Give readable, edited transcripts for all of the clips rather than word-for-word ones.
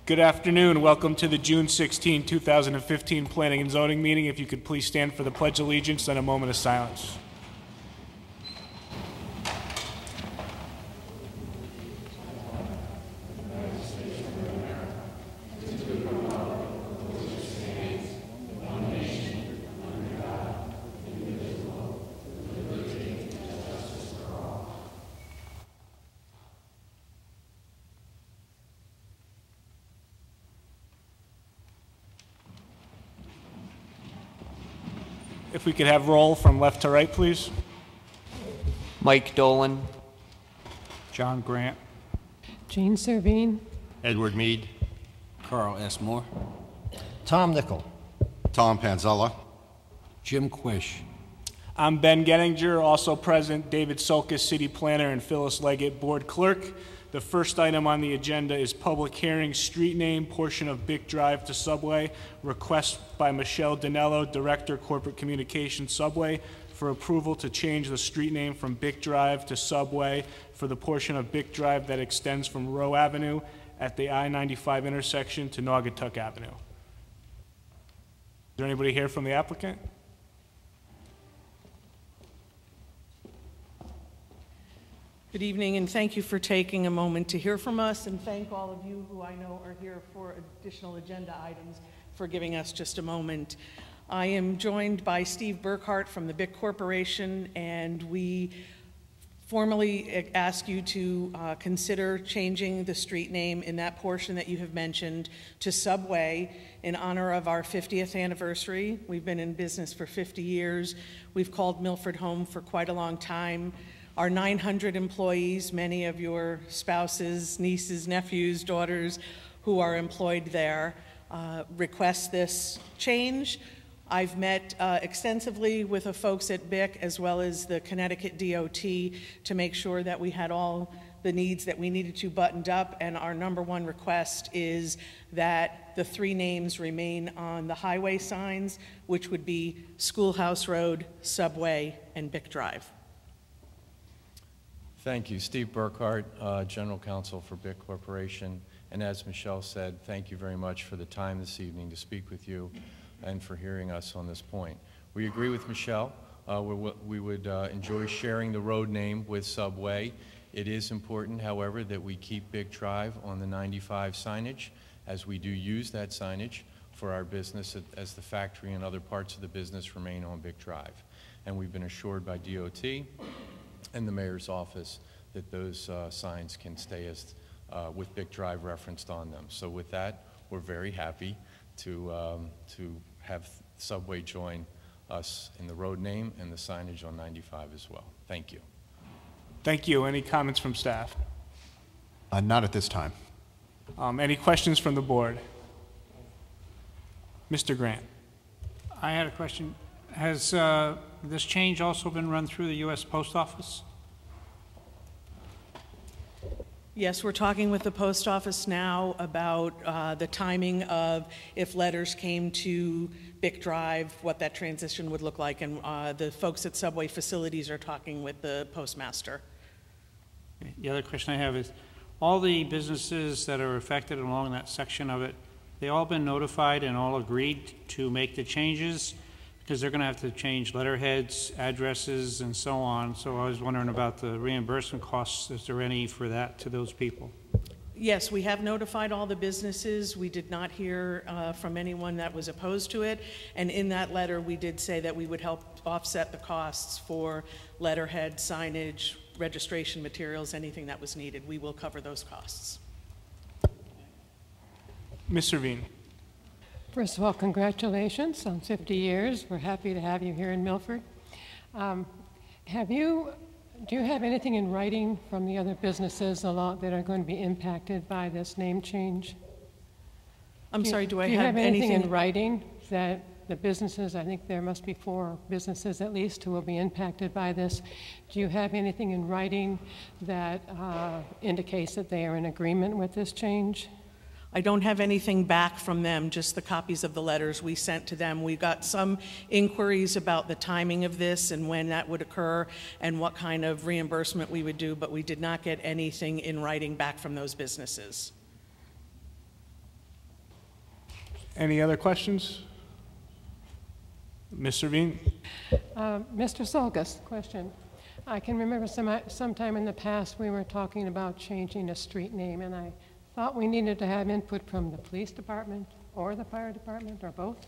Good afternoon. Welcome to the June 16, 2015 Planning and Zoning meeting. If you could please stand for the Pledge of Allegiance and a moment of silence. If we could have roll from left to right, please. Mike Dolan. John Grant. Jean Servine. Edward Mead. Carl S. Moore. Tom Nickel. Tom Panzella. Jim Quish. I'm Ben Gettinger, also present David Sulkus, City Planner, and Phyllis Leggett, Board Clerk. The first item on the agenda is public hearing, street name, portion of Bick Drive to Subway. Request by Michelle Danello, Director, Corporate Communications, Subway, for approval to change the street name from Bick Drive to Subway for the portion of Bick Drive that extends from Rowe Avenue at the I-95 intersection to Naugatuck Avenue. Is there anybody here from the applicant? Good evening, and thank you for taking a moment to hear from us, and thank all of you who I know are here for additional agenda items for giving us just a moment. I am joined by Steve Burkhart from the Bick Corporation, and we formally ask you to consider changing the street name in that portion that you have mentioned to Subway in honor of our 50th anniversary. We've been in business for 50 years. We've called Milford home for quite a long time. Our 900 employees, many of your spouses, nieces, nephews, daughters who are employed there, request this change. I've met extensively with the folks at Bick as well as the Connecticut DOT to make sure that we had all the needs that we needed to buttoned up, and our number one request is that the three names remain on the highway signs, which would be Schoolhouse Road, Subway, and Bick Drive. Thank you. Steve Burkhart, General Counsel for Bick Corporation. And as Michelle said, thank you very much for the time this evening to speak with you and for hearing us on this point. We agree with Michelle. We would enjoy sharing the road name with Subway. It is important, however, that we keep Bick Drive on the 95 signage, as we do use that signage for our business as the factory and other parts of the business remain on Bick Drive. And we've been assured by DOT and the mayor's office that those signs can stay as with Bick Drive referenced on them. So with that, we're very happy to have Subway join us in the road name and the signage on 95 as well. Thank you. Thank you. Any comments from staff? Not at this time. Any questions from the board? Mr. Grant. I had a question. Has this change also been run through the U.S. Post Office? Yes, we're talking with the post office now about the timing of if letters came to Bick Drive, what that transition would look like, and the folks at Subway Facilities are talking with the postmaster. The other question I have is, all the businesses that are affected along that section of it, they all been notified and all agreed to make the changes? Because they're going to have to change letterheads, addresses, and so on. So I was wondering about the reimbursement costs. Is there any for that to those people? Yes, we have notified all the businesses. We did not hear from anyone that was opposed to it. And in that letter, we did say that we would help offset the costs for letterhead, signage, registration materials, anything that was needed. We will cover those costs. Ms. Servine. First of all, congratulations on 50 years. We're happy to have you here in Milford. Do you have anything in writing from the other businesses that are going to be impacted by this name change? I'm sorry, do I have have anything in writing that the businesses, I think there must be 4 businesses at least who will be impacted by this. Do you have anything in writing that indicates that they are in agreement with this change? I don't have anything back from them, just the copies of the letters we sent to them. We got some inquiries about the timing of this and when that would occur and what kind of reimbursement we would do, but we did not get anything in writing back from those businesses. Any other questions? Ms. Servine? Mr. Solkis, question. I can remember sometime in the past we were talking about changing a street name, and I thought we needed to have input from the police department or the fire department or both.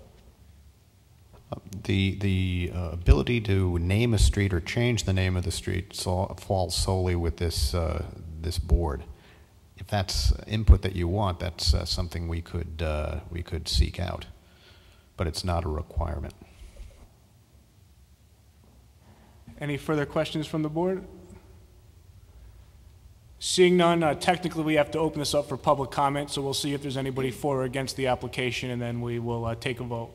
The ability to name a street or change the name of the street falls solely with this board. If that's input that you want, that's something we could seek out, but it's not a requirement. Any further questions from the board? Seeing none, technically we have to open this up for public comment, so we'll see if there's anybody for or against the application, and then we will take a vote.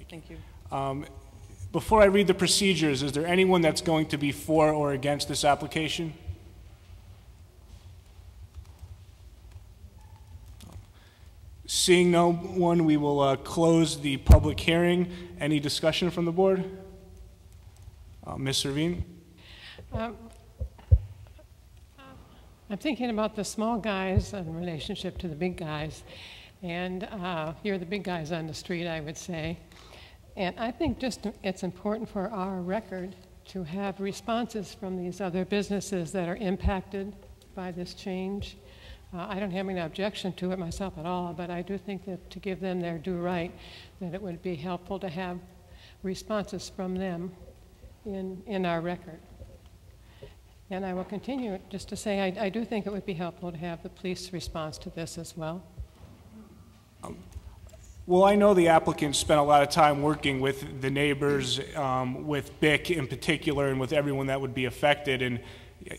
Thank you. Before I read the procedures, is there anyone that's going to be for or against this application? Seeing no one, we will close the public hearing. Any discussion from the board? Ms. Servine? I'm thinking about the small guys in relationship to the big guys, and you're the big guys on the street, I would say. And I think it's important for our record to have responses from these other businesses that are impacted by this change. I don't have any objection to it myself at all, but I do think that to give them their due right, that it would be helpful to have responses from them in our record. And I will continue just to say I do think it would be helpful to have the police response to this as well. Well, I know the applicant spent a lot of time working with the neighbors, with BIC in particular, and with everyone that would be affected, and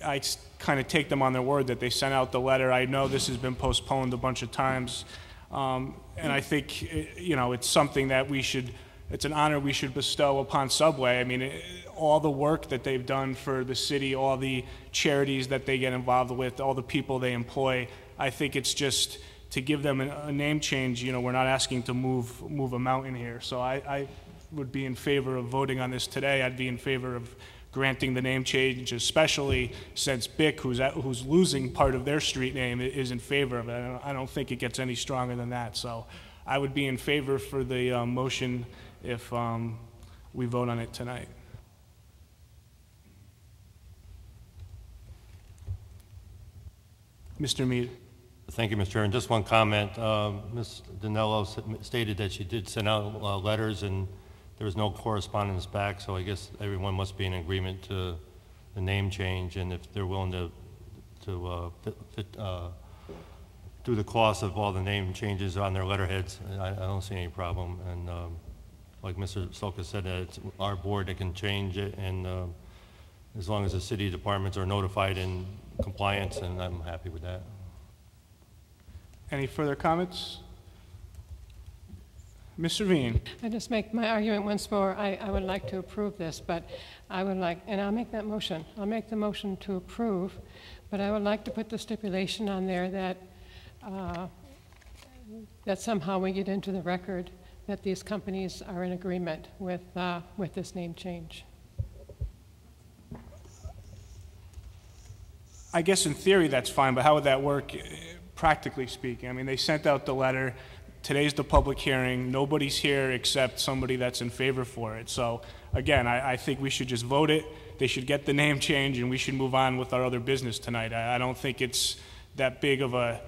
I kind of take them on their word that they sent out the letter. I know this has been postponed a bunch of times, and I think, it's something that it's an honor we should bestow upon Subway. I mean, all the work that they've done for the city, all the charities that they get involved with, all the people they employ, I think it's just to give them a name change. We're not asking to move a mountain here. So I would be in favor of voting on this today. I'd be in favor of granting the name change, especially since BIC, who's losing part of their street name, is in favor of it. I don't think it gets any stronger than that. So I would be in favor for the motion if we vote on it tonight. Mr. Mead. Thank you, Mr. Chairman. Just one comment. Ms. Dinello stated that she did send out letters and there was no correspondence back, so I guess everyone must be in agreement to the name change, and if they're willing to do the cost of all the name changes on their letterheads, I don't see any problem. And like Mr. Solkis said, it's our board that can change it, and as long as the city departments are notified in compliance, and I'm happy with that. Any further comments? Ms. Servine. I just make my argument once more. I would like to approve this, but I would like, and I'll make that motion. I'll make the motion to approve, but I would like to put the stipulation on there that that somehow we get into the record that these companies are in agreement with this name change. I guess in theory that's fine, but how would that work practically speaking? I mean, they sent out the letter. Today's the public hearing. Nobody's here except somebody that's in favor for it. So again, I think we should just vote it. They should get the name change, and we should move on with our other business tonight. I don't think it's that big of a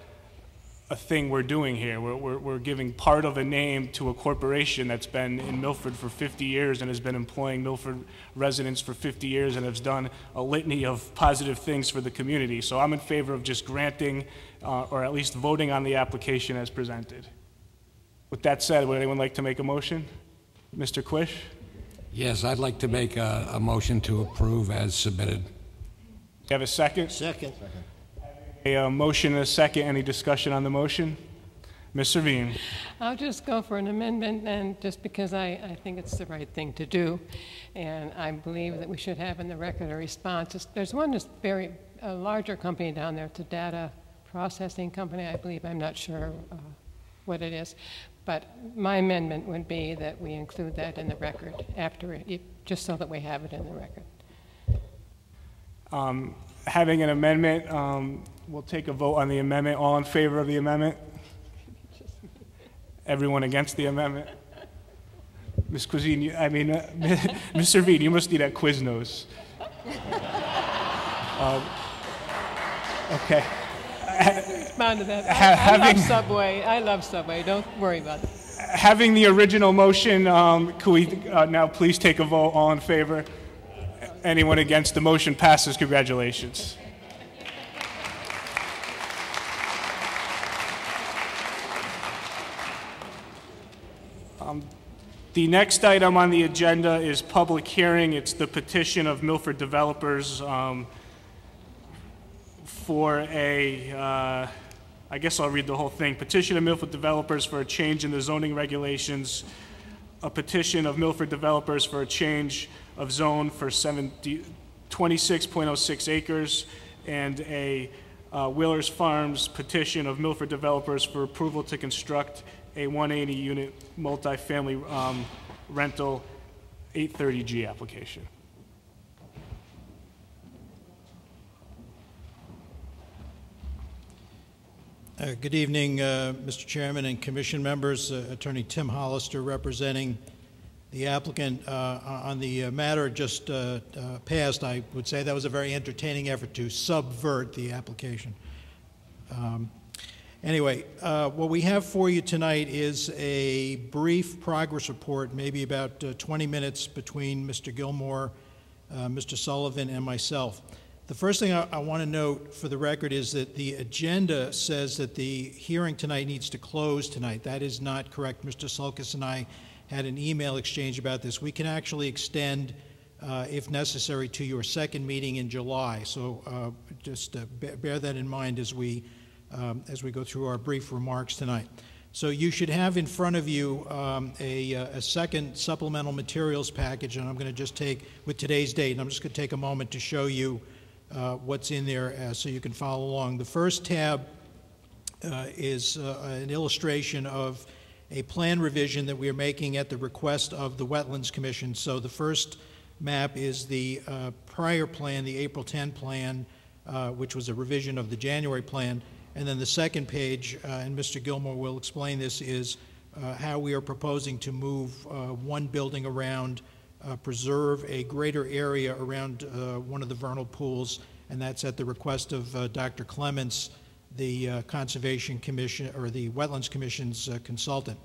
thing we're doing here. We're giving part of a name to a corporation that's been in Milford for 50 years and has been employing Milford residents for 50 years and has done a litany of positive things for the community. So I'm in favor of just granting or at least voting on the application as presented. With that said, would anyone like to make a motion? Mr. Quish? Yes, I'd like to make a motion to approve as submitted. You have a second? Second. A motion and a second. Any discussion on the motion? Ms. Servine. I'll just go for an amendment, and just because I think it's the right thing to do, and I believe that we should have in the record a response. There's one that's a larger company down there. It's a data processing company, I believe. I'm not sure what it is. But my amendment would be that we include that in the record after it, just so that we have it in the record. Having an amendment, we'll take a vote on the amendment. All in favor of the amendment? Everyone against the amendment? Ms. Cuisine, Ms. Servine, you must need that Quiznos. Okay. Respond to that. I love Subway. I love Subway. Don't worry about it. Having the original motion, could we now please take a vote? All in favor? Anyone against? The motion passes. Congratulations. The next item on the agenda is public hearing. It's the petition of Milford developers for a, I guess I'll read the whole thing. Petition of Milford developers for a change in the zoning regulations. A petition of Milford developers for a change of zone for 26.06 acres. And a Wheeler's Farms petition of Milford developers for approval to construct a 180-unit multifamily rental 830G application. Good evening, Mr. Chairman and Commission members. Attorney Tim Hollister representing the applicant on the matter just passed. I would say that was a very entertaining effort to subvert the application. Anyway, what we have for you tonight is a brief progress report, maybe about 20 minutes between Mr. Gilmore, Mr. Sullivan, and myself. The first thing I want to note for the record is that the agenda says that the hearing tonight needs to close tonight. That is not correct. Mr. Sulkus and I had an email exchange about this. We can actually extend, if necessary, to your second meeting in July. So just bear that in mind as we go through our brief remarks tonight. So you should have in front of you a second supplemental materials package, and I'm going to just take, with today's date, and I'm just going to take a moment to show you what's in there so you can follow along. The first tab is an illustration of a plan revision that we are making at the request of the Wetlands Commission. So the first map is the prior plan, the April 10 plan, which was a revision of the January plan. And then the second page, and Mr. Gilmore will explain this, is how we are proposing to move one building around, preserve a greater area around one of the vernal pools, and that's at the request of Dr. Clements, the Conservation Commission, or the Wetlands Commission's consultant.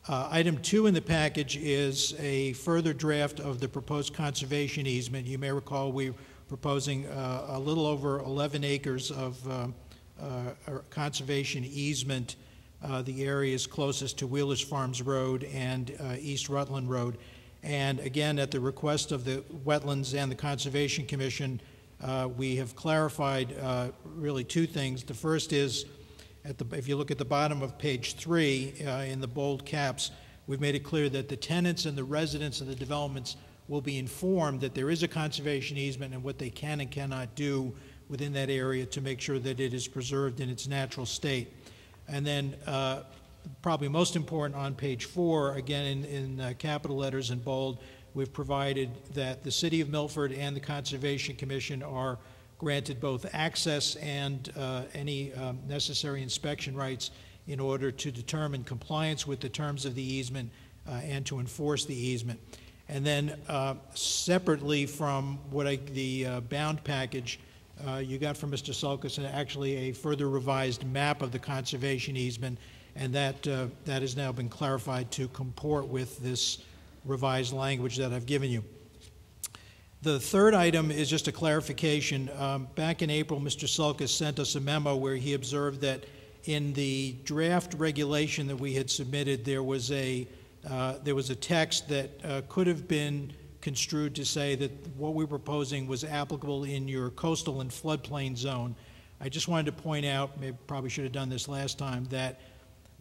Item 2 in the package is a further draft of the proposed conservation easement. You may recall we're proposing a little over 11 acres of conservation easement. The areas closest to Wheeler's Farms Road and East Rutland Road. And again, at the request of the Wetlands and the Conservation Commission, we have clarified really two things. The first is, if you look at the bottom of page 3 in the bold caps, we've made it clear that the tenants and the residents of the developments will be informed that there is a conservation easement and what they can and cannot do within that area to make sure that it is preserved in its natural state. And then probably most important on page 4, again in capital letters in bold, we've provided that the City of Milford and the Conservation Commission are granted both access and any necessary inspection rights in order to determine compliance with the terms of the easement and to enforce the easement. And then separately from the bound package, you got from Mr. Sulkus actually a further revised map of the conservation easement, and that has now been clarified to comport with this revised language that I've given you. The third item is just a clarification. Back in April, Mr. Sulkus sent us a memo where he observed that in the draft regulation that we had submitted, there was a text that could have been construed to say that what we're proposing was applicable in your coastal and floodplain zone. I just wanted to point out, maybe probably should have done this last time, that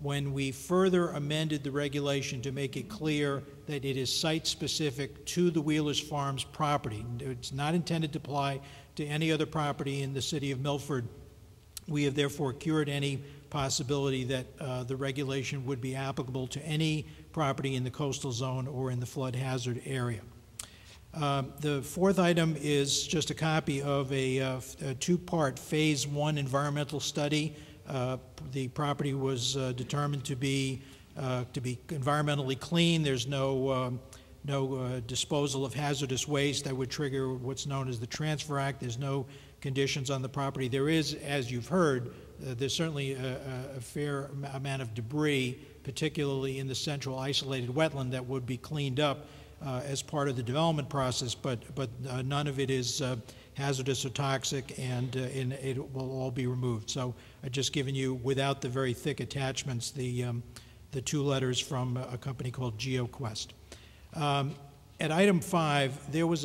when we further amended the regulation to make it clear that it is site-specific to the Wheeler's Farms property, it's not intended to apply to any other property in the city of Milford, we have therefore cured any possibility that the regulation would be applicable to any property in the coastal zone or in the flood hazard area. The fourth item is just a copy of a two-part Phase 1 environmental study. The property was determined to be to be environmentally clean. There's no disposal of hazardous waste that would trigger what's known as the Transfer Act. There's no conditions on the property. There is, as you've heard, there's certainly a fair amount of debris, particularly in the central isolated wetland, that would be cleaned up as part of the development process, but none of it is hazardous or toxic, and it will all be removed. So I've just given you, without the very thick attachments, the 2 letters from a company called GeoQuest. At item 5, there was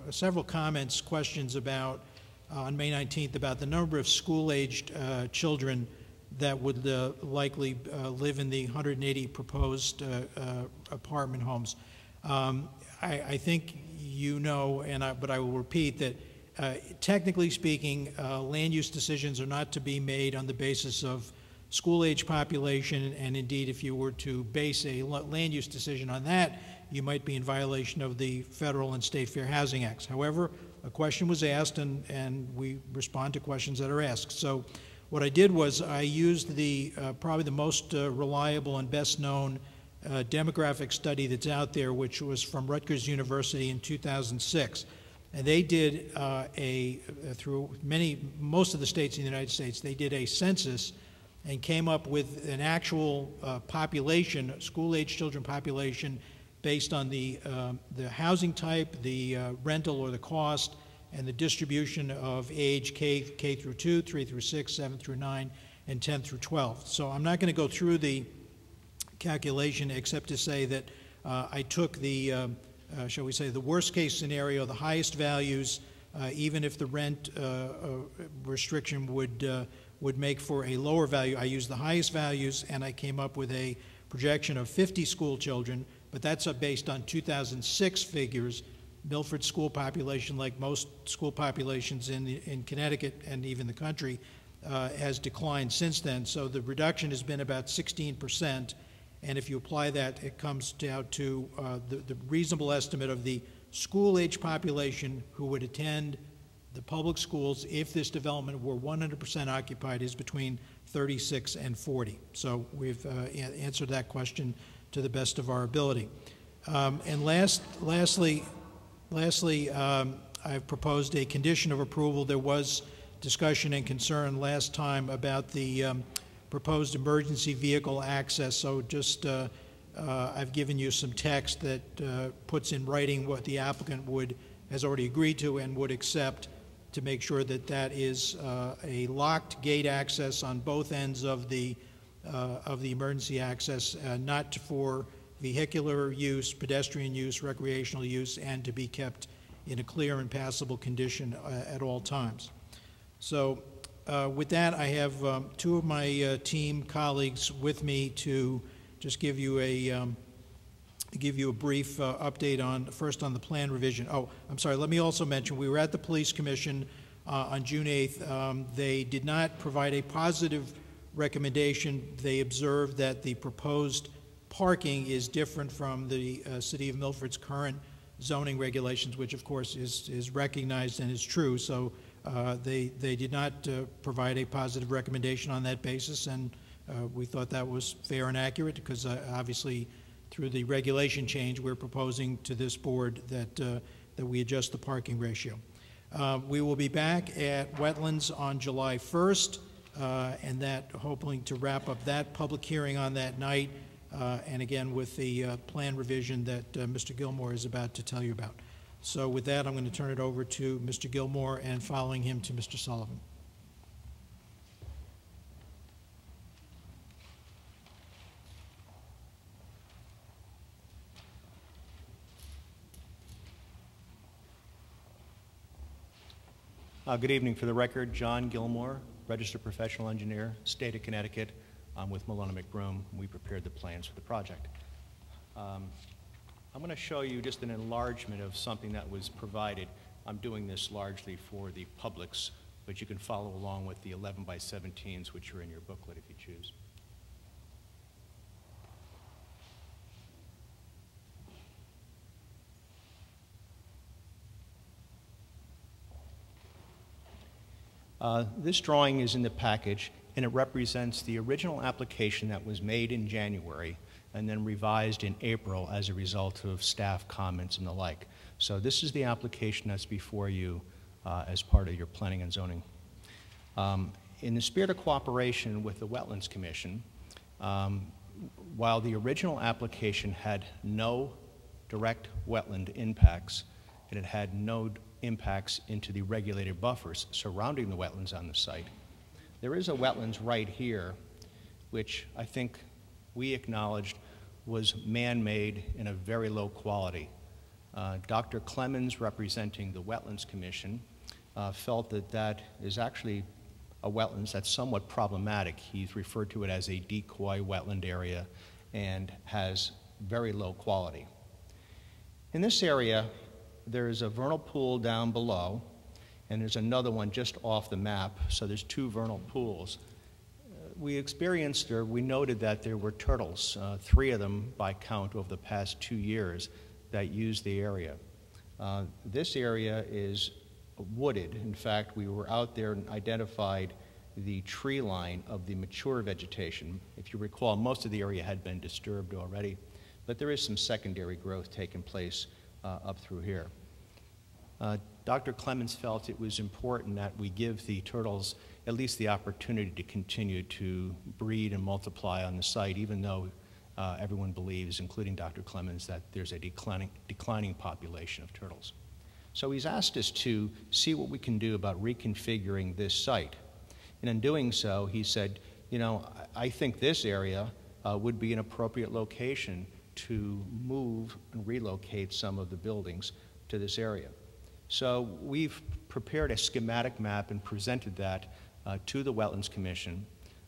several comments, questions about, on May 19th, about the number of school-aged children that would likely live in the 180 proposed apartment homes. I think you know, but I will repeat that technically speaking, land use decisions are not to be made on the basis of school-age population, and indeed, if you were to base a land use decision on that, you might be in violation of the federal and state Fair Housing Acts. However, a question was asked, and we respond to questions that are asked. So what I did was I used the probably the most reliable and best known demographic study that's out there, which was from Rutgers University in 2006. And they did through most of the states in the United States, they did a census and came up with an actual population, school-age children population, based on the housing type, the rental or the cost, and the distribution of age K through 2, 3 through 6, 7 through 9, and 10 through 12. So I'm not going to go through the calculation except to say that I took the, shall we say, the worst case scenario, the highest values, even if the rent restriction would make for a lower value. I used the highest values, and I came up with a projection of 50 school children, but that's based on 2006 figures. Milford school population, like most school populations in Connecticut and even the country, has declined since then. So the reduction has been about 16%, and if you apply that, it comes down to the reasonable estimate of the school-age population who would attend the public schools if this development were 100% occupied is between 36 and 40. So we've answered that question to the best of our ability. And lastly, I've proposed a condition of approval. There was discussion and concern last time about the proposed emergency vehicle access. So just I've given you some text that puts in writing what the applicant has already agreed to and would accept, to make sure that that is a locked gate access on both ends of the emergency access, not for vehicular use, pedestrian use, recreational use, and to be kept in a clear and passable condition at all times. So with that, I have 2 of my team colleagues with me to just give you a brief update on, first on the plan revision. Oh, I'm sorry, let me also mention, we were at the Police Commission on June 8th. They did not provide a positive recommendation. They observed that the proposed parking is different from the City of Milford's current zoning regulations, which of course is recognized and is true. So they did not provide a positive recommendation on that basis, and we thought that was fair and accurate, because obviously through the regulation change, we're proposing to this board that we adjust the parking ratio. We will be back at Wetlands on July 1st, and that hoping to wrap up that public hearing on that night, and again with the plan revision that Mr. Gilmore is about to tell you about. So with that, I'm going to turn it over to Mr. Gilmore, and following him to Mr. Sullivan. Good evening. For the record, John Gilmore, registered professional engineer, state of Connecticut. I'm with Malone McBroom. We prepared the plans for the project. I'm going to show you just an enlargement of something that was provided. I'm doing this largely for the publics, but you can follow along with the 11 by 17s, which are in your booklet if you choose. This drawing is in the package. and it represents the original application that was made in January and then revised in April as a result of staff comments and the like. So this is the application that's before you as part of your planning and zoning. In the spirit of cooperation with the Wetlands Commission, while the original application had no direct wetland impacts, and it had no impacts into the regulated buffers surrounding the wetlands on the site, there is a wetlands right here, which I think we acknowledged was man-made in a very low quality. Dr. Clemens, representing the Wetlands Commission, felt that that is actually a wetlands that's somewhat problematic. He's referred to it as a decoy wetland area and has very low quality. In this area, there is a vernal pool down below, and there's another one just off the map, so there's two vernal pools. We experienced, or we noted that there were turtles, 3 of them by count over the past 2 years, that used the area. This area is wooded. In fact, we were out there and identified the tree line of the mature vegetation. If you recall, most of the area had been disturbed already, but there is some secondary growth taking place up through here. Dr. Clemens felt it was important that we give the turtles at least the opportunity to continue to breed and multiply on the site, even though everyone believes, including Dr. Clemens, that there's a declining population of turtles. So he's asked us to see what we can do about reconfiguring this site. And in doing so, he said, you know, I think this area would be an appropriate location to move and relocate some of the buildings to this area. So we've prepared a schematic map and presented that to the Wetlands Commission.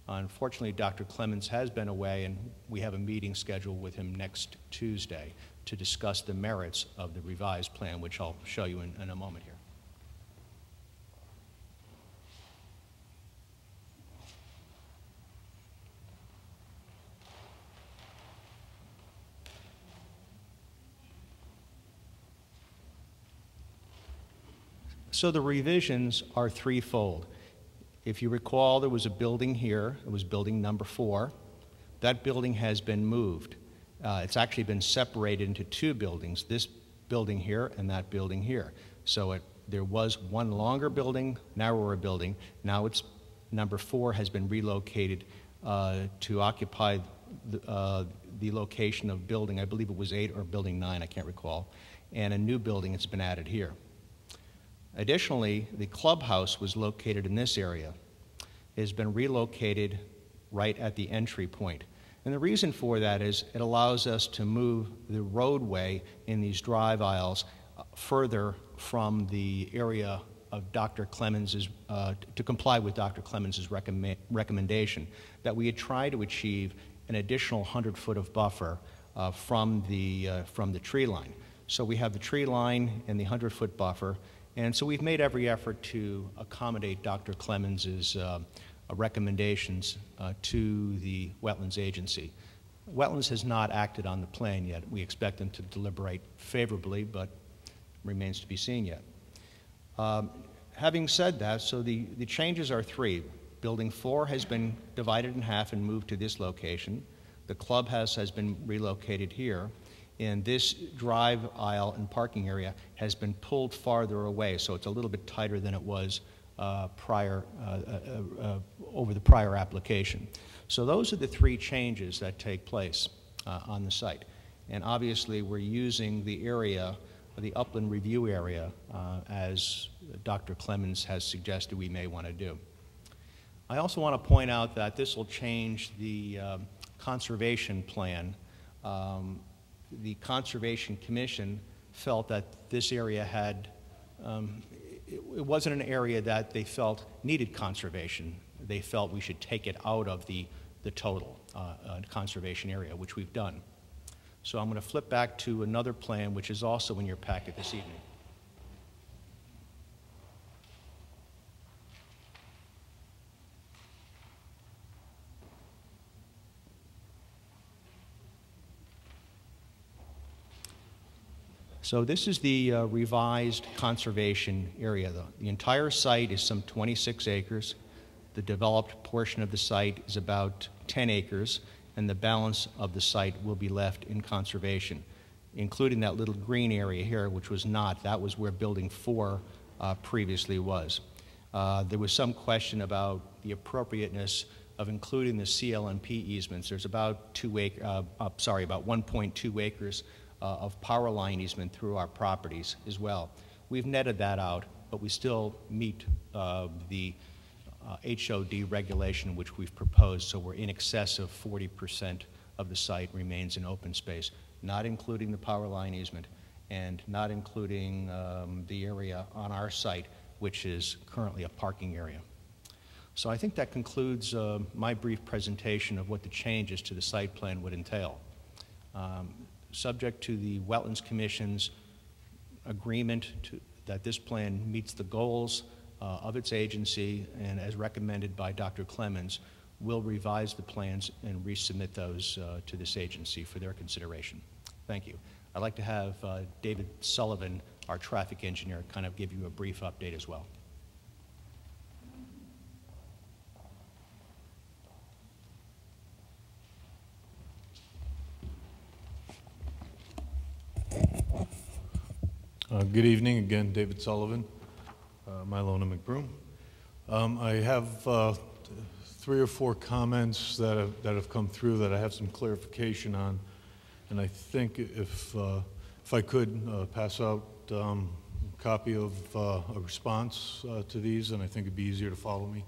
Unfortunately, Dr. Clemens has been away, and we have a meeting scheduled with him next Tuesday to discuss the merits of the revised plan, which I'll show you in a moment here. So the revisions are threefold. If you recall, there was a building here. It was building number 4. That building has been moved. It's actually been separated into 2 buildings, this building here and that building here. So there was one longer building, narrower building. Now it's number 4 has been relocated to occupy the location of building, I believe it was 8 or building 9, I can't recall, and a new building has been added here. Additionally, the clubhouse was located in this area. It has been relocated right at the entry point. And the reason for that is it allows us to move the roadway in these drive aisles further from the area of Dr. Clemens's, to comply with Dr. Clemens's recommendation that we had tried to achieve an additional 100-foot of buffer from the tree line. So we have the tree line and the 100-foot buffer. And so we've made every effort to accommodate Dr. Clemens's recommendations to the Wetlands Agency. Wetlands has not acted on the plan yet. We expect them to deliberate favorably, but remains to be seen yet. Having said that, so the changes are 3. Building 4 has been divided in half and moved to this location. The clubhouse has been relocated here. And this drive aisle and parking area has been pulled farther away, so it's a little bit tighter than it was over the prior application. So those are the 3 changes that take place on the site. And obviously, we're using the area, the upland review area, as Dr. Clemens has suggested we may want to do. I also want to point out that this will change the conservation plan. The Conservation Commission felt that this area had, it wasn't an area that they felt needed conservation. They felt we should take it out of the total conservation area, which we've done. So I'm going to flip back to another plan, which is also in your packet this evening. So this is the revised conservation area. The entire site is some 26 acres. The developed portion of the site is about 10 acres, and the balance of the site will be left in conservation, including that little green area here, which was not. That was where Building 4 previously was. There was some question about the appropriateness of including the CLNP easements. There's about 1.2 acres of power line easement through our properties as well. We've netted that out, but we still meet the HOD regulation which we've proposed, so we're in excess of 40% of the site remains in open space, not including the power line easement and not including the area on our site, which is currently a parking area. So I think that concludes my brief presentation of what the changes to the site plan would entail. Subject to the Wetlands Commission's agreement that this plan meets the goals of its agency, and as recommended by Dr. Clemens, we'll revise the plans and resubmit those to this agency for their consideration. Thank you. I'd like to have David Sullivan, our traffic engineer, kind of give you a brief update as well. Good evening again, David Sullivan, Milona McBroom. I have 3 or 4 comments that have come through that I have some clarification on, and I think if I could pass out a copy of a response to these, and I think it'd be easier to follow me.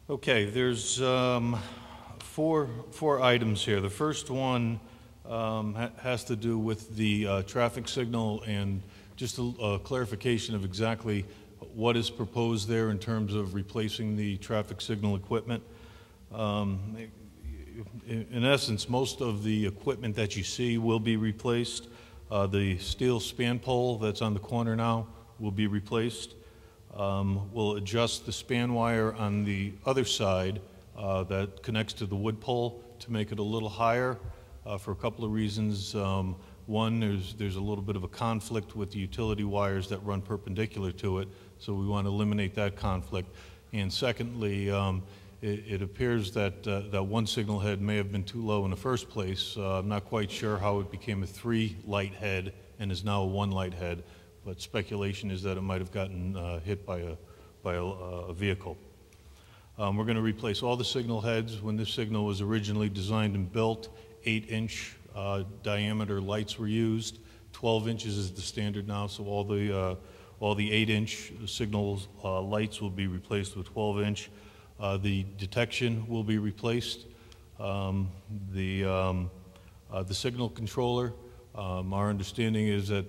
Okay, there's 4 items here. The first one has to do with the traffic signal and just a clarification of exactly what is proposed there in terms of replacing the traffic signal equipment. In essence, most of the equipment that you see will be replaced. The steel span pole that's on the corner now will be replaced. We'll adjust the span wire on the other side that connects to the wood pole to make it a little higher for a couple of reasons. One, there's a little bit of a conflict with the utility wires that run perpendicular to it, so we want to eliminate that conflict. And secondly, it appears that that one signal head may have been too low in the first place. I'm not quite sure how it became a 3 light head and is now a 1 light head. But speculation is that it might have gotten hit by a vehicle. We're going to replace all the signal heads. When this signal was originally designed and built, 8-inch diameter lights were used. 12 inches is the standard now, so all the 8-inch signals lights will be replaced with 12-inch. The detection will be replaced. The signal controller, our understanding is that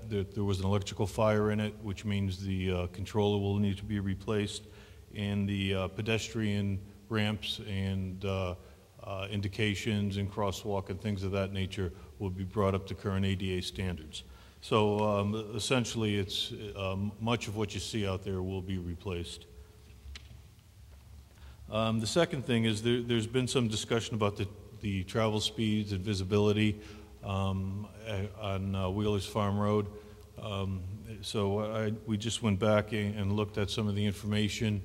there was an electrical fire in it, which means the controller will need to be replaced, and the pedestrian ramps and indications and crosswalk and things of that nature will be brought up to current ADA standards. So essentially, it's much of what you see out there will be replaced. The second thing is there's been some discussion about the travel speeds and visibility on Wheeler's Farm Road. So we just went back and looked at some of the information,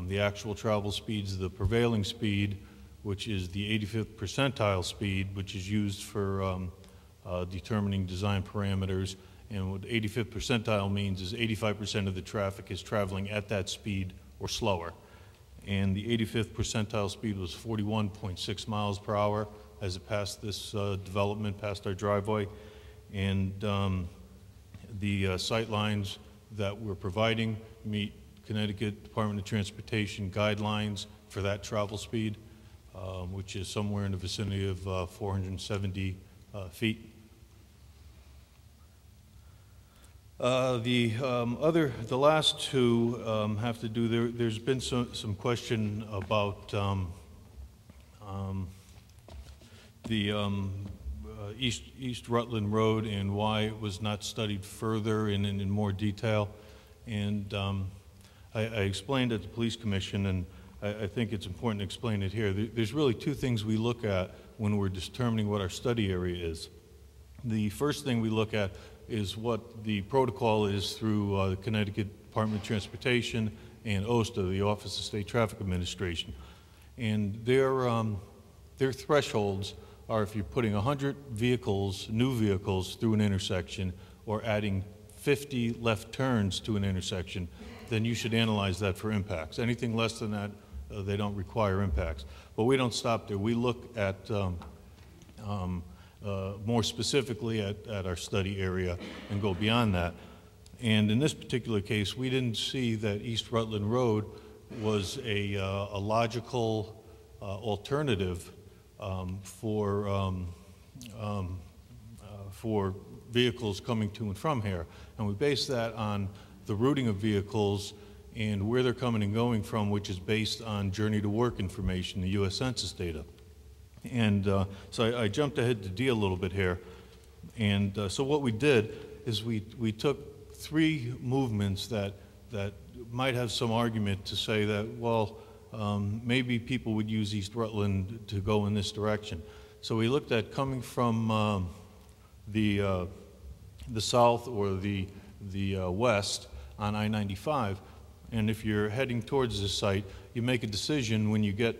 the actual travel speeds, the prevailing speed, which is the 85th percentile speed, which is used for determining design parameters. And what 85th percentile means is 85% of the traffic is traveling at that speed or slower. And the 85th percentile speed was 41.6 miles per hour. as it passed this development, past our driveway. And the sight lines that we're providing meet Connecticut Department of Transportation guidelines for that travel speed, which is somewhere in the vicinity of 470 feet. The last two have to do, there's been some question about East Rutland Road and why it was not studied further and in more detail. And I explained at the Police Commission, and I think it's important to explain it here. There's really two things we look at when we're determining what our study area is. The first thing we look at is what the protocol is through the Connecticut Department of Transportation and OSTA, the Office of State Traffic Administration. And their thresholds are if you're putting 100 vehicles, new vehicles, through an intersection, or adding 50 left turns to an intersection, then you should analyze that for impacts. Anything less than that, they don't require impacts. But we don't stop there. We look at more specifically at our study area and go beyond that. And in this particular case, we didn't see that East Rutland Road was a logical alternative for vehicles coming to and from here. And we based that on the routing of vehicles and where they're coming and going from, which is based on journey to work information, the U.S. Census data. And so I jumped ahead to D a little bit here. And so what we did is we took three movements that might have some argument to say that, well, maybe people would use East Rutland to go in this direction. So we looked at coming from the south or the west on I-95. And if you're heading towards this site, you make a decision when you get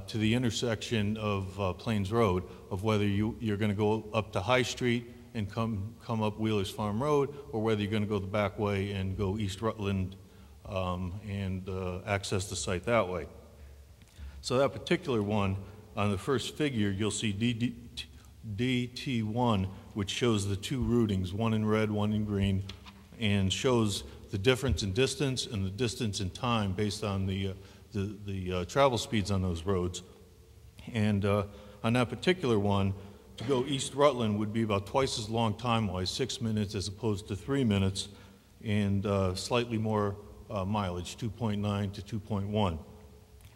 to the intersection of Plains Road of whether you're going to go up to High Street and come up Wheelers Farm Road, or whether you're going to go the back way and go East Rutland and access the site that way. So that particular one, on the first figure, you'll see DT1, which shows the two routings, one in red, one in green, and shows the difference in distance and the distance in time based on the travel speeds on those roads. And on that particular one, to go East Rutland would be about twice as long time-wise, 6 minutes as opposed to 3 minutes, and slightly more mileage, 2.9 to 2.1.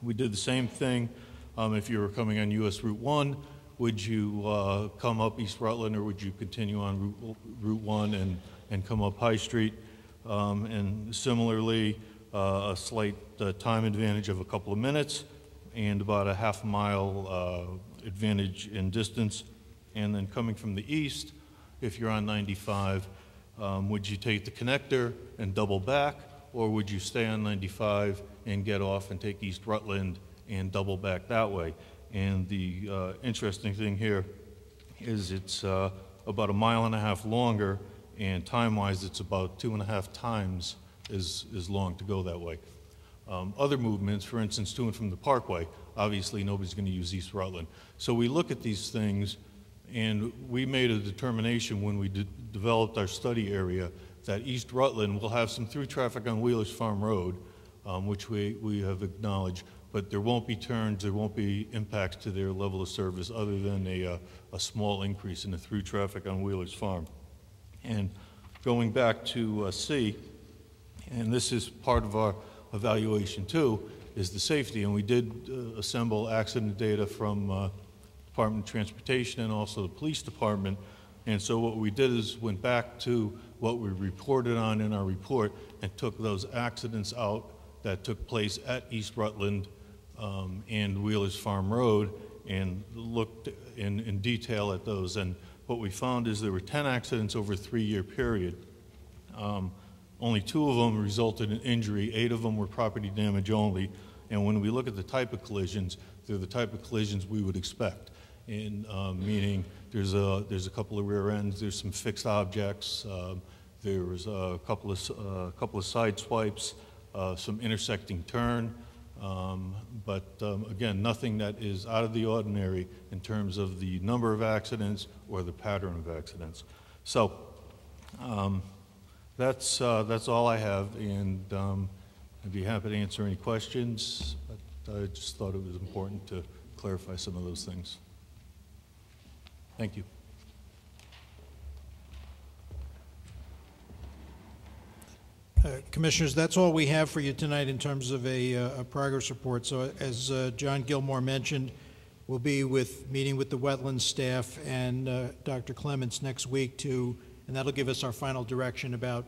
We did the same thing if you were coming on US Route 1. Would you come up East Rutland, or would you continue on Route 1 and come up High Street? And similarly, a slight time advantage of a couple of minutes and about a half-mile advantage in distance. And then coming from the east, if you're on 95, would you take the connector and double back, or would you stay on 95 and get off and take East Rutland and double back that way? And the interesting thing here is it's about 1.5 miles longer, and time-wise it's about 2.5 times as long to go that way. Other movements, for instance, to and from the Parkway, obviously nobody's going to use East Rutland. So we look at these things, and we made a determination when we developed our study area that East Rutland will have some through traffic on Wheelers Farm Road, which we have acknowledged, but there won't be turns, there won't be impacts to their level of service other than a small increase in the through traffic on Wheelers Farm. And going back to C, and this is part of our evaluation too, is the safety. And we did assemble accident data from Department of Transportation and also the Police Department. And so what we did is went back to what we reported on in our report and took those accidents out that took place at East Rutland and Wheelers Farm Road and looked in detail at those. And what we found is there were 10 accidents over a 3-year period. Only 2 of them resulted in injury. 8 of them were property damage only. And when we look at the type of collisions, they're the type of collisions we would expect. In meaning there's a couple of rear ends, there's some fixed objects, there was a couple of side swipes, some intersecting turn, Again, nothing that is out of the ordinary in terms of the number of accidents or the pattern of accidents. So that's all I have, and I'd be happy to answer any questions. But I just thought it was important to clarify some of those things. Thank you. Commissioners, that's all we have for you tonight in terms of a progress report. So as John Gilmore mentioned, we'll be meeting with the wetlands staff and Dr. Clements next week and that'll give us our final direction about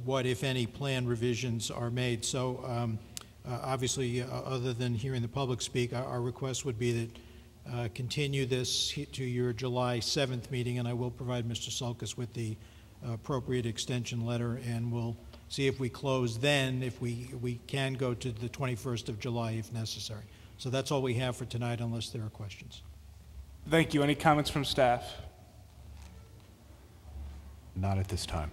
what, if any, plan revisions are made. So obviously, other than hearing the public speak, our request would be that continue this to your July 7th meeting, and I will provide Mr. Sulkus with the appropriate extension letter, and we'll see if we close then, if we can go to the 21st of July if necessary. So that's all we have for tonight, unless there are questions. Thank you. Any comments from staff? Not at this time.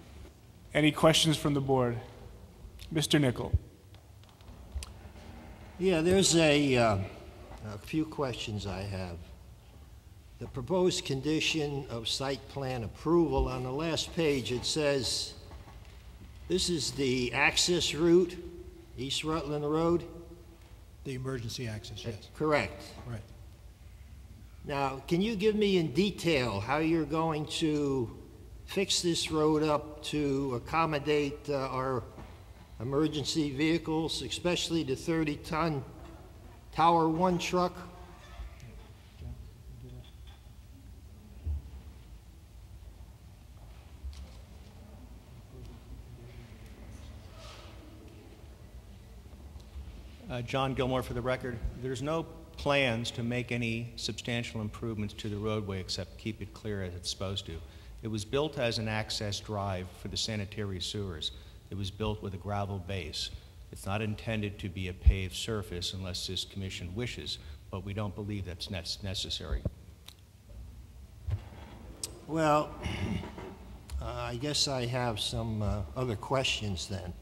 Any questions from the board? Mr. Nickel. Yeah, there's a few questions I have. The proposed condition of site plan approval, on the last page it says this is the access route, East Rutland Road? The emergency access, yes. Correct. Right. Now, can you give me in detail how you're going to fix this road up to accommodate our emergency vehicles, especially the 30-ton Tower 1 truck? John Gilmore for the record. There's no plans to make any substantial improvements to the roadway except keep it clear as it's supposed to. It was built as an access drive for the sanitary sewers. It was built with a gravel base. It's not intended to be a paved surface unless this commission wishes, but we don't believe that's necessary. Well, I guess I have some other questions then.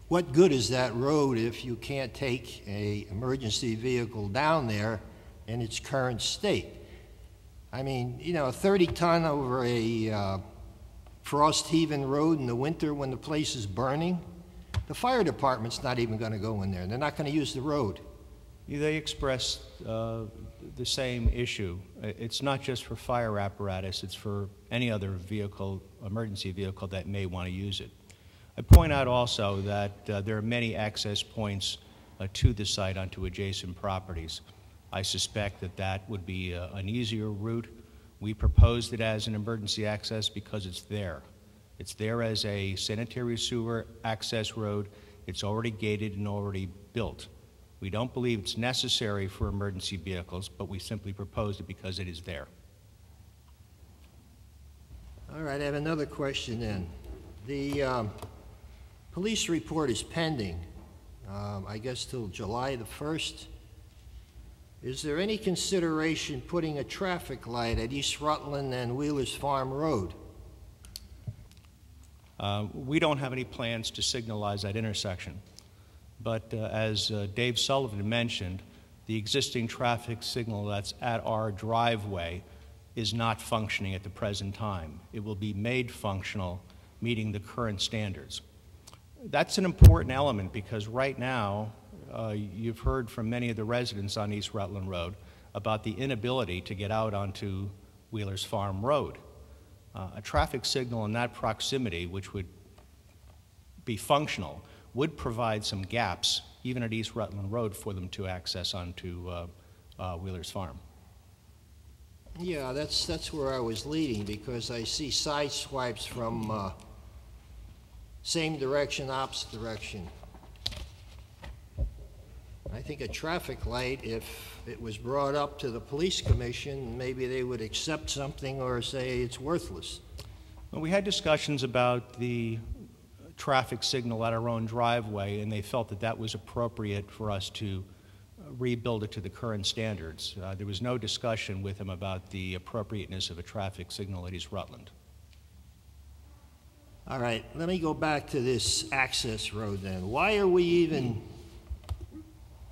What good is that road if you can't take an emergency vehicle down there in its current state? I mean, you know, a 30-ton over a frost-heaving road in the winter when the place is burning, the fire department's not even going to go in there. They're not going to use the road. They expressed the same issue. It's not just for fire apparatus, it's for any other vehicle, emergency vehicle that may want to use it. I point out also that there are many access points to the site onto adjacent properties. I suspect that that would be an easier route. We proposed it as an emergency access because it's there. It's there as a sanitary sewer access road. It's already gated and already built. We don't believe it's necessary for emergency vehicles, but we simply proposed it because it is there. All right, I have another question then. The police report is pending, I guess till July the 1st. Is there any consideration putting a traffic light at East Rutland and Wheelers Farm Road? We don't have any plans to signalize that intersection. But as Dave Sullivan mentioned, the existing traffic signal that's at our driveway is not functioning at the present time. It will be made functional, meeting the current standards. That's an important element because right now, you've heard from many of the residents on East Rutland Road about the inability to get out onto Wheelers Farm Road. A traffic signal in that proximity, which would be functional, would provide some gaps, even at East Rutland Road, for them to access onto Wheelers Farm. Yeah, that's where I was leading because I see side swipes from same direction, opposite direction. I think a traffic light, if it was brought up to the police commission, maybe they would accept something or say it's worthless. Well, we had discussions about the traffic signal at our own driveway, and they felt that that was appropriate for us to rebuild it to the current standards. There was no discussion with them about the appropriateness of a traffic signal at East Rutland. All right, let me go back to this access road then. Why are we even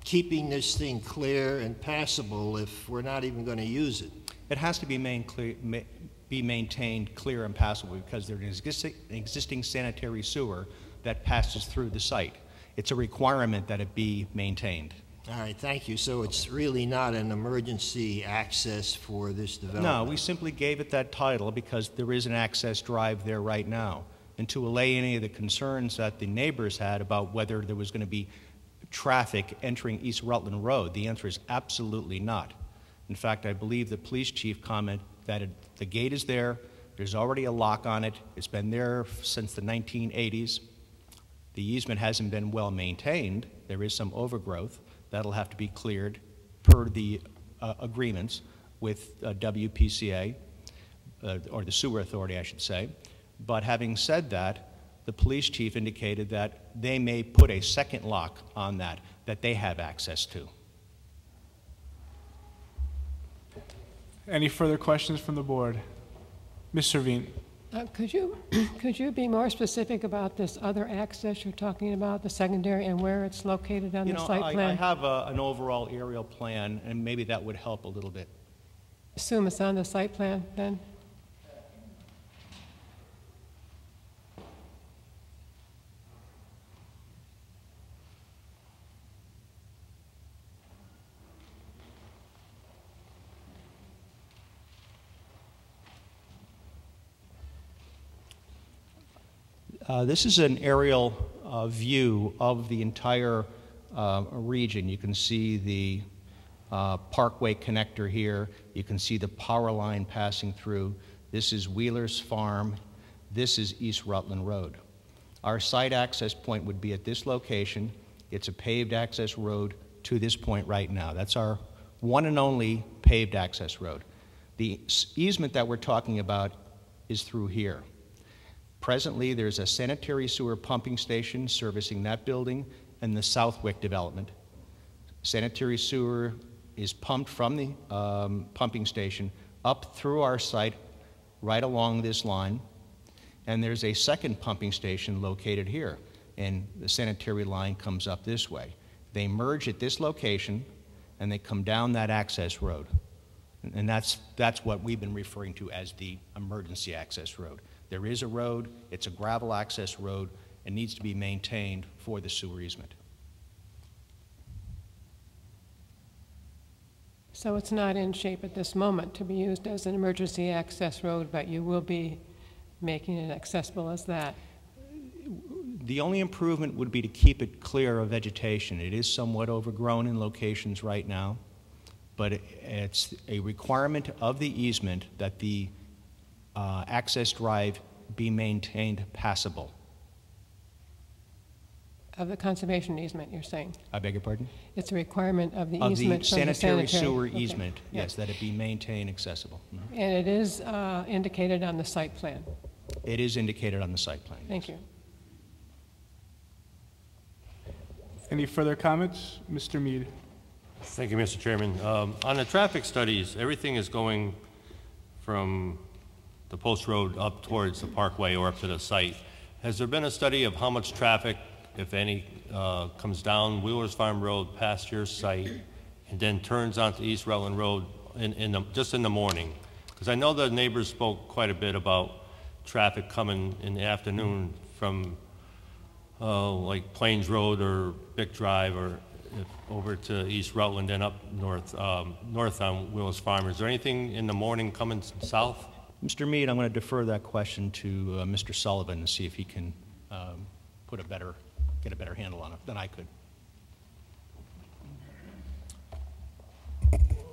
keeping this thing clear and passable if we're not even going to use it? It has to be maintained clear and passable because there's an existing sanitary sewer that passes through the site. It's a requirement that it be maintained. All right, thank you. So it's really not an emergency access for this development? No, we simply gave it that title because there is an access drive there right now. And to allay any of the concerns that the neighbors had about whether there was going to be traffic entering East Rutland Road, the answer is absolutely not. In fact, I believe the police chief commented that the gate is there, there's already a lock on it, it's been there since the 1980s. The easement hasn't been well maintained, there is some overgrowth. That'll have to be cleared per the agreements with WPCA, or the Sewer Authority, I should say. But having said that, the police chief indicated that they may put a second lock on that they have access to. Any further questions from the board? Ms. Servine. Could you be more specific about this other access you're talking about, the secondary, and where it's located on the site plan? I have an overall aerial plan, and maybe that would help a little bit. Assume it's on the site plan, then? This is an aerial view of the entire region. You can see the Parkway connector here. You can see the power line passing through. This is Wheeler's Farm. This is East Rutland Road. Our site access point would be at this location. It's a paved access road to this point right now. That's our one and only paved access road. The easement that we're talking about is through here. Presently, there's a sanitary sewer pumping station servicing that building and the Southwick development. Sanitary sewer is pumped from the pumping station up through our site right along this line, and there's a second pumping station located here, and the sanitary line comes up this way. They merge at this location, and they come down that access road, and that's what we've been referring to as the emergency access road. There is a road, it's a gravel access road, and needs to be maintained for the sewer easement. So it's not in shape at this moment to be used as an emergency access road, but you will be making it accessible as that? The only improvement would be to keep it clear of vegetation. It is somewhat overgrown in locations right now, but it's a requirement of the easement that the access drive be maintained passable. Of the conservation easement, you're saying? I beg your pardon? It's a requirement of the of easement the from the sanitary sanitary sewer okay. easement, yes, that it be maintained accessible. Mm-hmm. And it is indicated on the site plan? It is indicated on the site plan. Thank you. Any further comments? Mr. Mead. Thank you, Mr. Chairman. On the traffic studies, everything is going from the Post Road up towards the Parkway or up to the site. Has there been a study of how much traffic, if any, comes down Wheeler's Farm Road past your site and then turns onto East Rutland Road just in the morning? Because I know the neighbors spoke quite a bit about traffic coming in the afternoon from like Plains Road or Bick Drive or over to East Rutland and up north on Wheeler's Farm. Is there anything in the morning coming south? Mr. Mead, I'm going to defer that question to Mr. Sullivan to see if he can get a better handle on it than I could.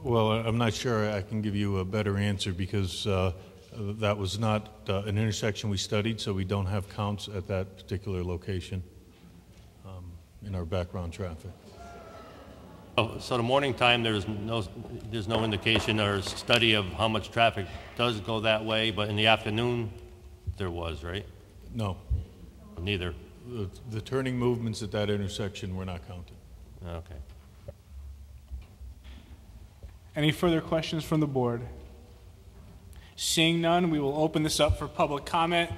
Well, I'm not sure I can give you a better answer because that was not an intersection we studied, so we don't have counts at that particular location in our background traffic. Oh, so the morning time, there's no indication or study of how much traffic does go that way, but in the afternoon, there was, right? No. Neither. The turning movements at that intersection were not counted. Okay. Any further questions from the board? Seeing none, we will open this up for public comment.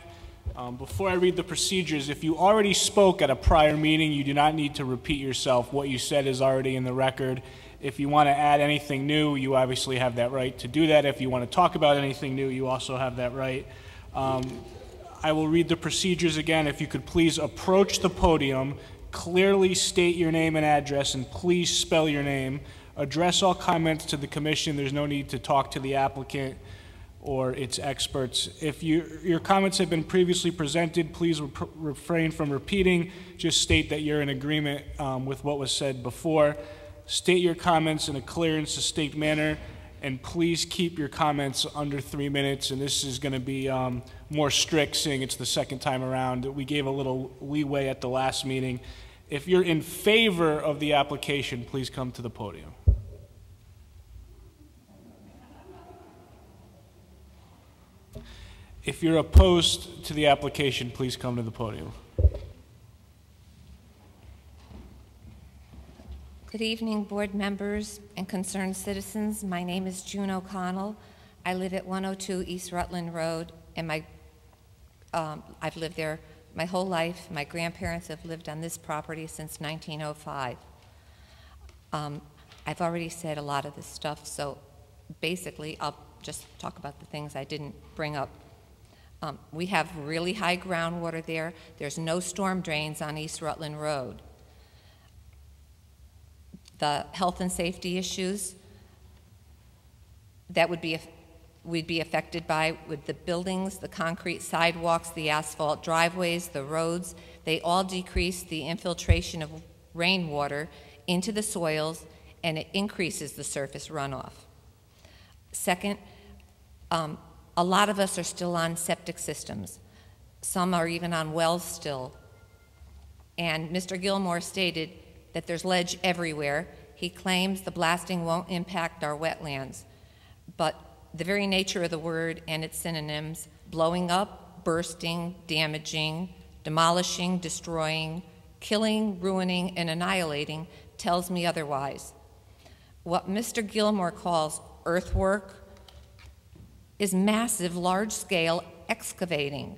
Before I read the procedures, if you already spoke at a prior meeting, you do not need to repeat yourself. What you said is already in the record. If you want to add anything new, you obviously have that right to do that. If you want to talk about anything new, you also have that right. I will read the procedures again. If you could please approach the podium, clearly state your name and address, and please spell your name. Address all comments to the commission. There's no need to talk to the applicant or its experts. If your comments have been previously presented, please refrain from repeating. Just state that you're in agreement with what was said before. State your comments in a clear and succinct manner, and please keep your comments under 3 minutes. And this is going to be more strict, seeing it's the second time around. We gave a little leeway at the last meeting. If you're in favor of the application, please come to the podium. If you're opposed to the application, please come to the podium. Good evening, board members and concerned citizens. My name is June O'Connell. I live at 102 East Rutland Road, and I've lived there my whole life. My grandparents have lived on this property since 1905. I've already said a lot of this stuff, so basically I'll just talk about the things I didn't bring up. We have really high groundwater there. There's no storm drains on East Rutland Road. The health and safety issues that we'd be affected by with the buildings, the concrete sidewalks, the asphalt driveways, the roads, they all decrease the infiltration of rainwater into the soils, and it increases the surface runoff. Second, a lot of us are still on septic systems. Some are even on wells still. And Mr. Gilmore stated that there's ledge everywhere. He claims the blasting won't impact our wetlands. But the very nature of the word and its synonyms, blowing up, bursting, damaging, demolishing, destroying, killing, ruining, and annihilating, tells me otherwise. What Mr. Gilmore calls earthwork is massive, large-scale excavating,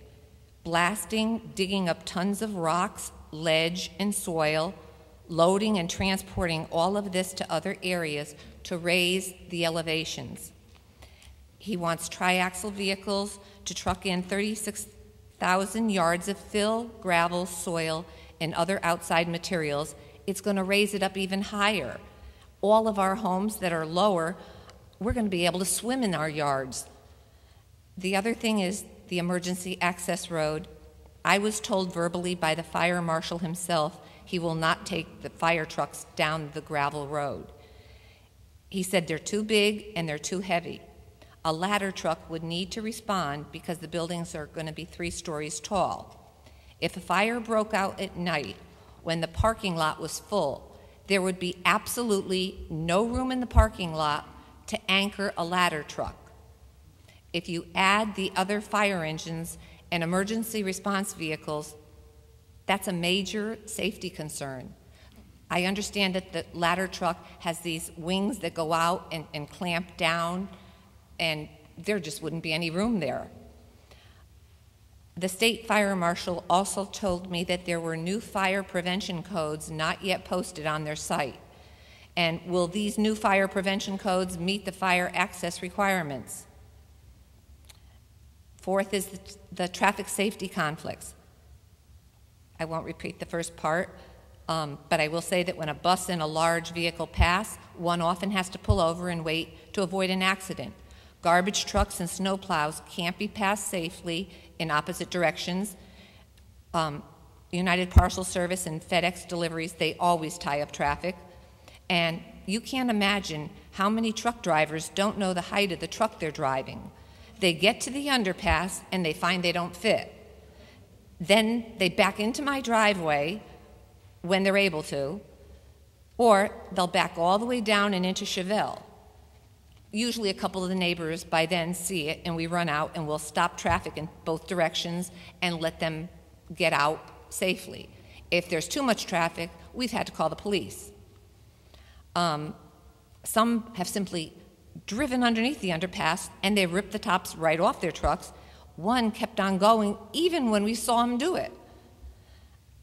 blasting, digging up tons of rocks, ledge, and soil, loading and transporting all of this to other areas to raise the elevations. He wants triaxle vehicles to truck in 36,000 yards of fill, gravel, soil, and other outside materials. It's going to raise it up even higher. All of our homes that are lower, we're going to be able to swim in our yards. The other thing is the emergency access road. I was told verbally by the fire marshal himself he will not take the fire trucks down the gravel road. He said they're too big and they're too heavy. A ladder truck would need to respond because the buildings are going to be 3 stories tall. If a fire broke out at night when the parking lot was full, there would be absolutely no room in the parking lot to anchor a ladder truck. If you add the other fire engines and emergency response vehicles, that's a major safety concern. I understand that the ladder truck has these wings that go out and clamp down, and there just wouldn't be any room there. The state fire marshal also told me that there were new fire prevention codes not yet posted on their site. And will these new fire prevention codes meet the fire access requirements? Fourth is the traffic safety conflicts. I won't repeat the first part, but I will say that when a bus and a large vehicle pass, one often has to pull over and wait to avoid an accident. Garbage trucks and snowplows can't be passed safely in opposite directions. United Parcel Service and FedEx deliveries, they always tie up traffic. And you can't imagine how many truck drivers don't know the height of the truck they're driving. They get to the underpass and they find they don't fit. Then they back into my driveway when they're able to, or they'll back all the way down and into Chevelle. Usually a couple of the neighbors by then see it, and we run out and we'll stop traffic in both directions and let them get out safely. If there's too much traffic, we've had to call the police. Some have simply driven underneath the underpass and they rip the tops right off their trucks, One kept on going even when we saw him do it.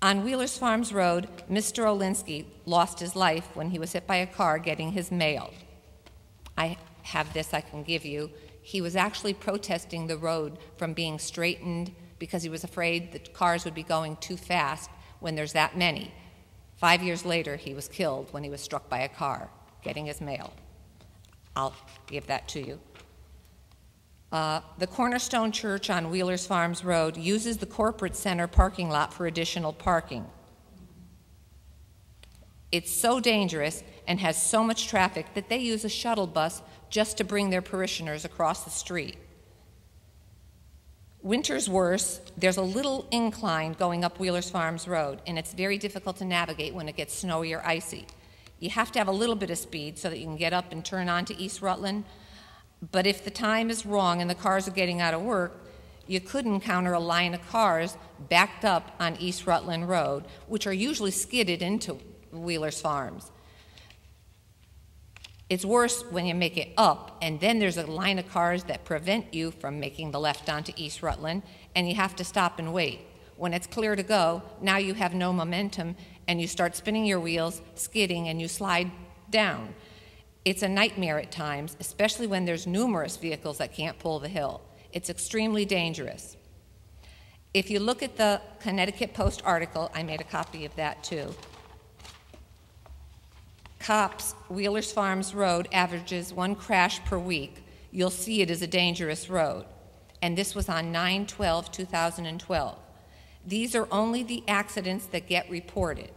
On Wheelers Farms Road, Mr. Olinsky lost his life when he was hit by a car getting his mail. I have this I can give you. He was actually protesting the road from being straightened because he was afraid that cars would be going too fast when there's that many. 5 years later, he was killed when he was struck by a car getting his mail. I'll give that to you. The Cornerstone Church on Wheelers Farms Road uses the corporate center parking lot for additional parking. It's so dangerous and has so much traffic that they use a shuttle bus just to bring their parishioners across the street. Winter's worse. There's a little incline going up Wheelers Farms Road, and it's very difficult to navigate when it gets snowy or icy. You have to have a little bit of speed so that you can get up and turn onto East Rutland. But if the time is wrong and the cars are getting out of work, you could encounter a line of cars backed up on East Rutland Road, which are usually skidded into Wheelers Farms. It's worse when you make it up, and then there's a line of cars that prevent you from making the left onto East Rutland, and you have to stop and wait. When it's clear to go, now you have no momentum, and you start spinning your wheels, skidding, and you slide down. It's a nightmare at times, especially when there's numerous vehicles that can't pull the hill. It's extremely dangerous. If you look at the Connecticut Post article, I made a copy of that too. Cops, Wheelers Farms Road averages 1 crash per week. You'll see it is a dangerous road. And this was on 9/12/2012. These are only the accidents that get reported.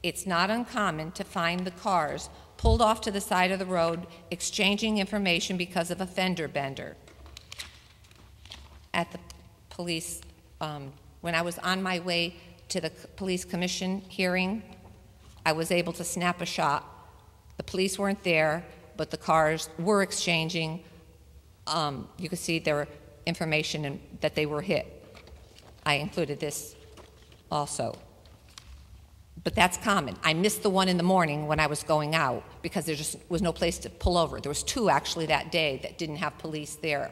It's not uncommon to find the cars pulled off to the side of the road exchanging information because of a fender bender. At the police, when I was on my way to the police commission hearing, I was able to snap a shot. The police weren't there, but the cars were exchanging. You could see their information that they were hit. I included this also. But that's common. I missed the one in the morning when I was going out because there just was no place to pull over. There was 2 actually that day that didn't have police there.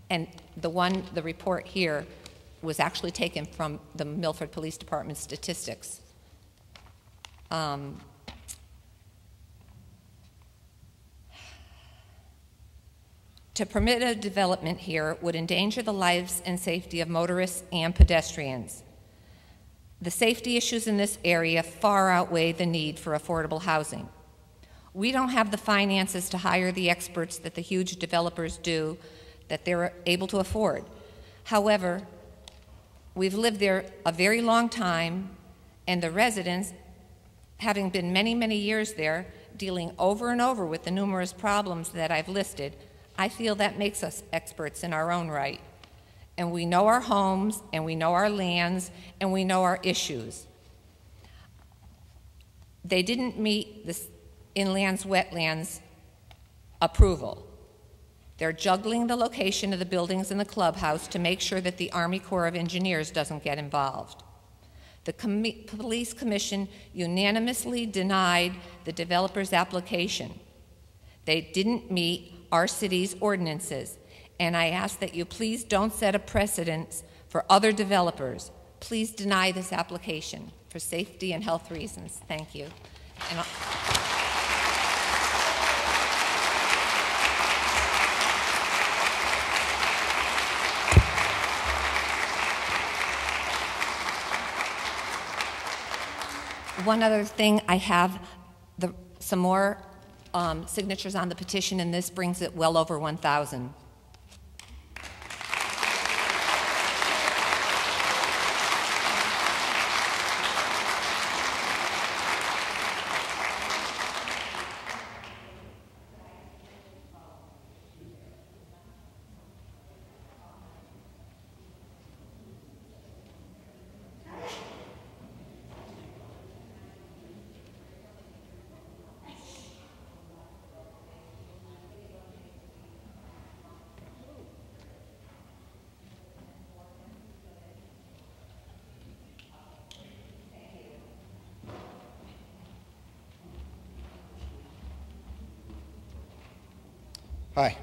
And the report here was actually taken from the Milford Police Department statistics. To permit a development here would endanger the lives and safety of motorists and pedestrians. The safety issues in this area far outweigh the need for affordable housing. We don't have the finances to hire the experts that the huge developers do that they're able to afford. However, we've lived there a very long time, and the residents, having been many, many years there, dealing over and over with the numerous problems that I've listed, I feel that makes us experts in our own right. And we know our homes, and we know our lands, and we know our issues. They didn't meet this inlands wetlands approval. They're juggling the location of the buildings in the clubhouse to make sure that the Army Corps of Engineers doesn't get involved. The Police Commission unanimously denied the developer's application. They didn't meet our city's ordinances, and I ask that you please don't set a precedent for other developers. Please deny this application for safety and health reasons. Thank you. And one other thing, I have some more signatures on the petition, and this brings it well over 1,000. Hi,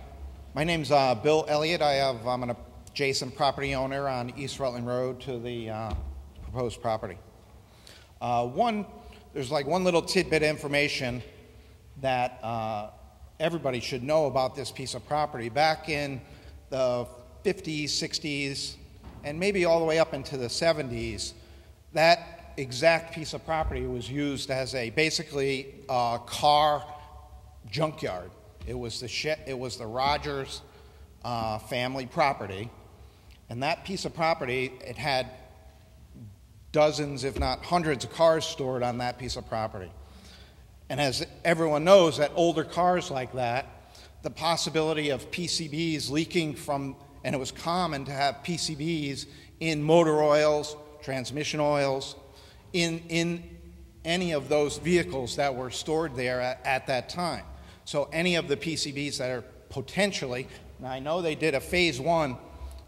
my name's Bill Elliott. I'm going to adjacent property owner on East Rutland Road to the proposed property. There's like one little tidbit of information that everybody should know about this piece of property. Back in the 50s, 60s, and maybe all the way up into the 70s, that exact piece of property was used as basically a car junkyard. It was the Rogers family property, and that piece of property, it had dozens, if not hundreds, of cars stored on that piece of property. And as everyone knows, that older cars like that, the possibility of PCBs leaking from, and it was common to have PCBs in motor oils, transmission oils, in any of those vehicles that were stored there at that time. So any of the PCBs that are potentially, now I know they did a phase 1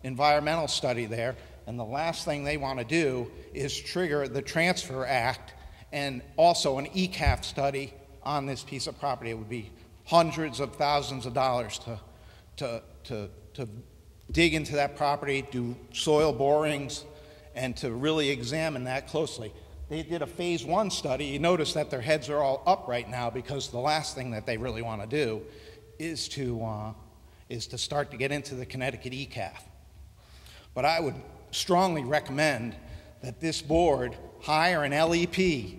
environmental study there, and the last thing they want to do is trigger the Transfer Act and also an ECAF study on this piece of property. It would be hundreds of thousands of dollars to dig into that property, do soil borings, and to really examine that closely. They did a phase 1 study. You notice that their heads are all up right now because the last thing that they really want to do is to start to get into the Connecticut ECAF. But I would strongly recommend that this board hire an LEP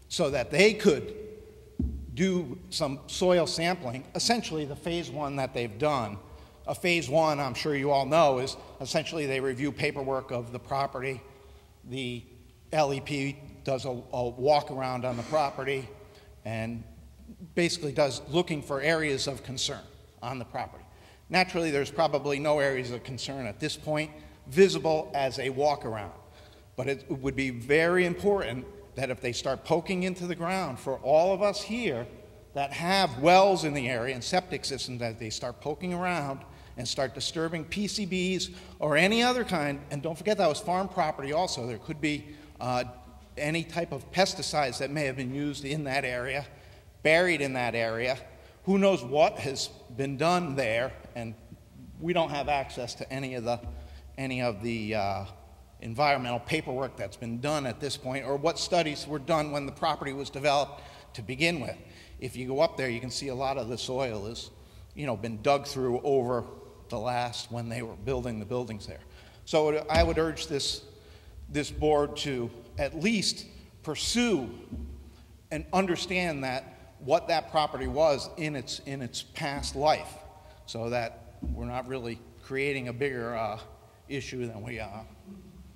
so that they could do some soil sampling, essentially the phase 1 that they've done. A phase 1, I'm sure you all know, is essentially they review paperwork of the property. The LEP does a walk around on the property and basically does looking for areas of concern on the property. Naturally, there's probably no areas of concern at this point visible as a walk around, but it would be very important that if they start poking into the ground, for all of us here that have wells in the area and septic systems, that they start poking around and start disturbing PCBs or any other kind, and don't forget that was farm property also. There could be any type of pesticides that may have been used in that area, buried in that area. Who knows what has been done there, and we don't have access to any of the environmental paperwork that's been done at this point, or what studies were done when the property was developed to begin with. If you go up there, you can see a lot of the soil has, been dug through over the last when they were building the buildings there. So I would urge this board to at least pursue and understand what that property was in its past life, so that we're not really creating a bigger issue than we are.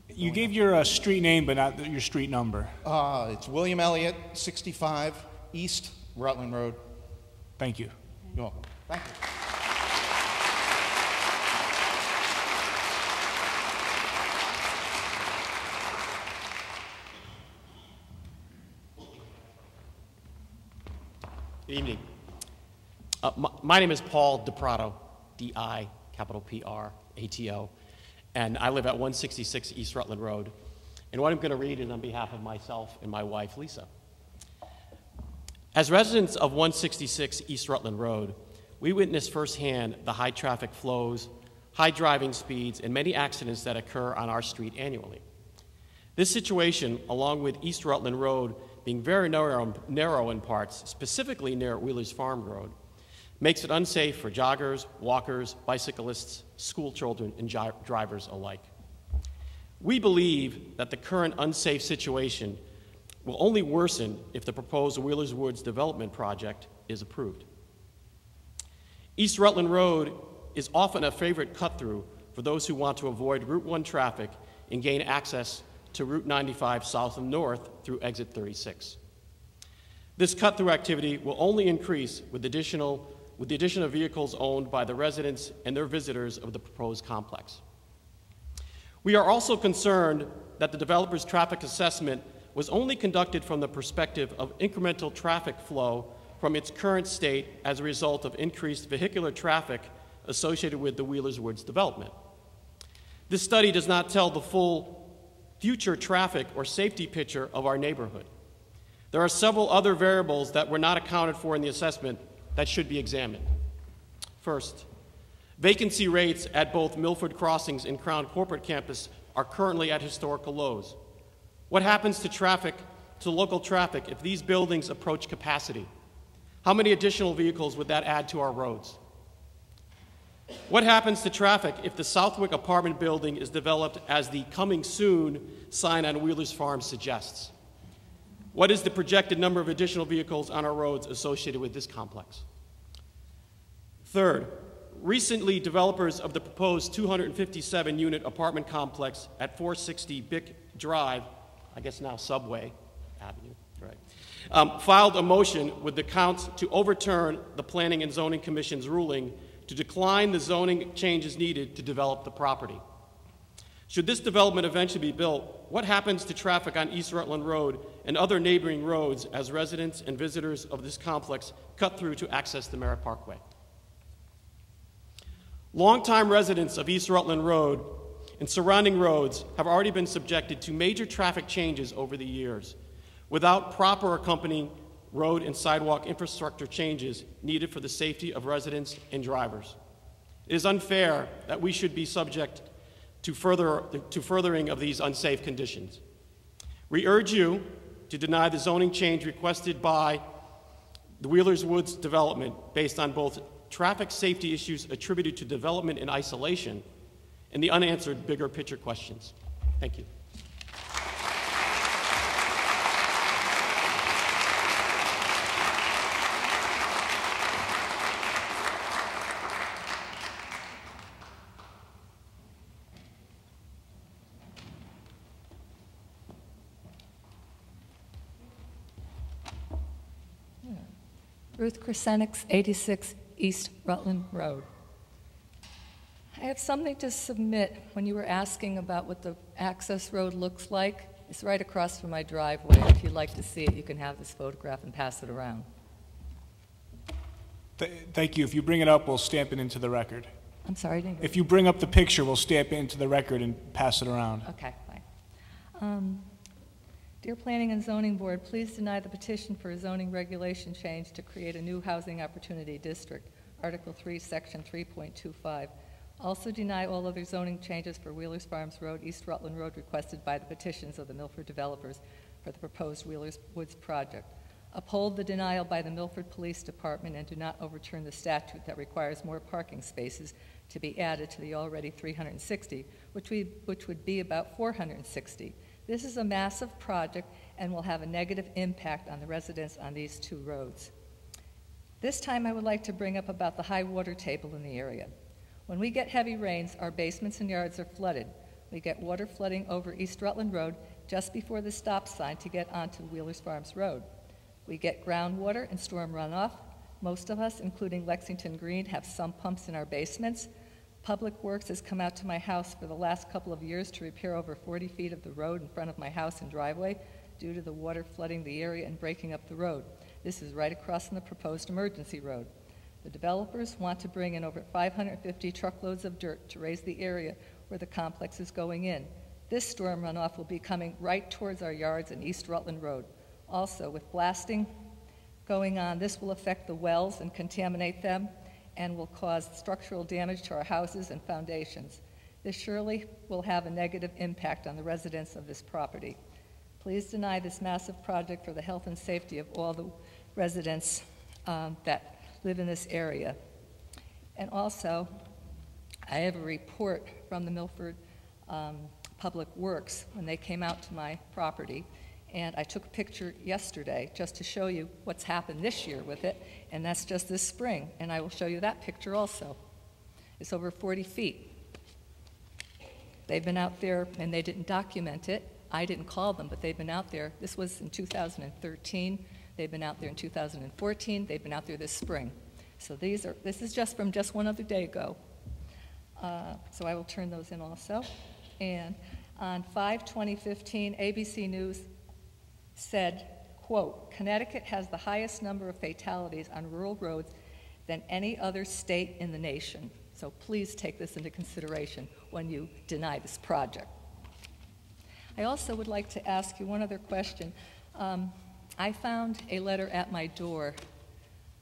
You gave your street name, but not your street number. It's William Elliott, 65 East Rutland Road. Thank you. You're welcome. Thank you. Good evening. My name is Paul DiPrato, D-I, capital P-R-A-T-O, and I live at 166 East Rutland Road. And what I'm going to read is on behalf of myself and my wife, Lisa. As residents of 166 East Rutland Road, we witness firsthand the high traffic flows, high driving speeds, and many accidents that occur on our street annually. This situation, along with East Rutland Road being very narrow in parts, specifically near Wheeler's Farm Road, makes it unsafe for joggers, walkers, bicyclists, school children, and drivers alike. We believe that the current unsafe situation will only worsen if the proposed Wheeler's Woods development project is approved. East Rutland Road is often a favorite cut-through for those who want to avoid Route 1 traffic and gain access to Route 95 south and north through exit 36. This cut-through activity will only increase with the addition of vehicles owned by the residents and their visitors of the proposed complex. We are also concerned that the developer's traffic assessment was only conducted from the perspective of incremental traffic flow from its current state as a result of increased vehicular traffic associated with the Wheeler's Woods development. This study does not tell the full future traffic or safety picture of our neighborhood. There are several other variables that were not accounted for in the assessment that should be examined. First, Vacancy rates at both Milford Crossings and Crown Corporate Campus are currently at historical lows. What happens to traffic, to local traffic, if these buildings approach capacity? How many additional vehicles would that add to our roads? What happens to traffic if the Southwick apartment building is developed as the "coming soon" sign on Wheeler's Farm suggests? What is the projected number of additional vehicles on our roads associated with this complex? Third, recently developers of the proposed 257-unit apartment complex at 460 Bick Drive, I guess now Subway Avenue, right, filed a motion with the council to overturn the Planning and Zoning Commission's ruling to decline the zoning changes needed to develop the property. Should this development eventually be built, what happens to traffic on East Rutland Road and other neighboring roads as residents and visitors of this complex cut through to access the Merritt Parkway? Longtime residents of East Rutland Road and surrounding roads have already been subjected to major traffic changes over the years without proper accompanying road and sidewalk infrastructure changes needed for the safety of residents and drivers. It is unfair that we should be subject to furthering of these unsafe conditions. We urge you to deny the zoning change requested by the Wheelers Woods development based on both traffic safety issues attributed to development in isolation and the unanswered bigger picture questions. Thank you. Ruth Krasenix, 86 East Rutland Road. I have something to submit. When you were asking about what the access road looks like, it's right across from my driveway. If you'd like to see it, you can have this photograph and pass it around. Thank you. If you bring it up, we'll stamp it into the record. I'm sorry? If you bring up the picture, we'll stamp it into the record and pass it around. Okay, fine. Dear Planning and Zoning Board, please deny the petition for a zoning regulation change to create a new housing opportunity district, Article 3, Section 3.25. Also deny all other zoning changes for Wheelers Farms Road, East Rutland Road requested by the petitions of the Milford developers for the proposed Wheelers Woods project. Uphold the denial by the Milford Police Department and do not overturn the statute that requires more parking spaces to be added to the already 360, which would be about 460. This is a massive project and will have a negative impact on the residents on these two roads. This time I would like to bring up about the high water table in the area. When we get heavy rains, our basements and yards are flooded. We get water flooding over East Rutland Road just before the stop sign to get onto Wheelers Farms Road. We get groundwater and storm runoff. Most of us, including Lexington Green, have sump pumps in our basements. Public Works has come out to my house for the last couple of years to repair over 40 feet of the road in front of my house and driveway due to the water flooding the area and breaking up the road. This is right across from the proposed emergency road. The developers want to bring in over 550 truckloads of dirt to raise the area where the complex is going in. This storm runoff will be coming right towards our yards in East Rutland Road. Also, with blasting going on, this will affect the wells and contaminate them and will cause structural damage to our houses and foundations. This surely will have a negative impact on the residents of this property. Please deny this massive project for the health and safety of all the residents that live in this area. And also, I have a report from the Milford Public Works when they came out to my property. And I took a picture yesterday just to show you what's happened this year with it, and that's just this spring. And I will show you that picture also. It's over 40 feet. They've been out there, and they didn't document it. I didn't call them, but they've been out there. This was in 2013. They've been out there in 2014. They've been out there this spring. So this is just from just one other day ago. So I will turn those in also. And on 5/2015, ABC News said, quote, Connecticut has the highest number of fatalities on rural roads than any other state in the nation. So please take this into consideration when you deny this project. I also would like to ask you one other question. I found a letter at my door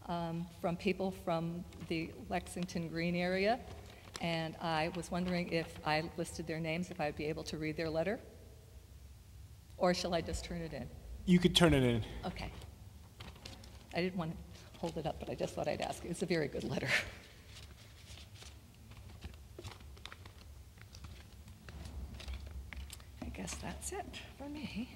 from people from the Lexington Green area And I was wondering if I listed their names, if I'd be able to read their letter? Or shall I just turn it in? You could turn it in. Okay. I didn't want to hold it up, but I just thought I'd ask you. It's a very good letter. I guess that's it for me.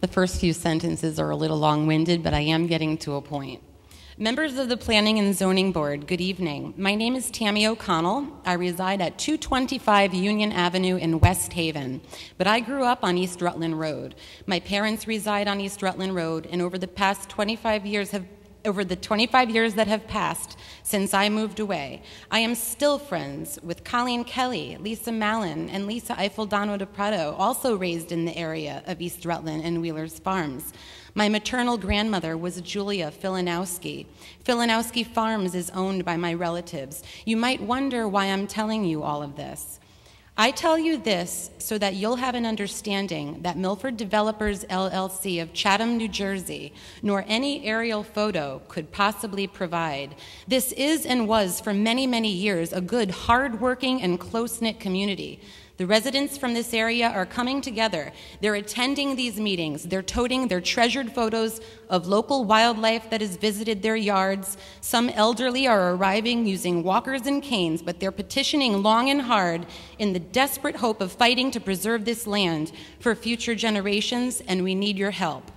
The first few sentences are a little long-winded, but I am getting to a point. Members of the Planning and Zoning Board, good evening. My name is Tammy O'Connell. I reside at 225 Union Avenue in West Haven, but I grew up on East Rutland Road. My parents reside on East Rutland Road, and over the 25 years that have passed since I moved away, I am still friends with Colleen Kelly, Lisa Mallon, and Lisa Eifeldano de Prado, also raised in the area of East Rutland and Wheeler's Farms. My maternal grandmother was Julia Filanowski. Filanowski Farms is owned by my relatives. You might wonder why I'm telling you all of this. I tell you this so that you'll have an understanding that Milford Developers LLC of Chatham, New Jersey, nor any aerial photo could possibly provide. This is and was for many, many years a good, hard-working, and close-knit community. The residents from this area are coming together. They're attending these meetings. They're toting their treasured photos of local wildlife that has visited their yards. Some elderly are arriving using walkers and canes, but they're petitioning long and hard in the desperate hope of fighting to preserve this land for future generations, and we need your help.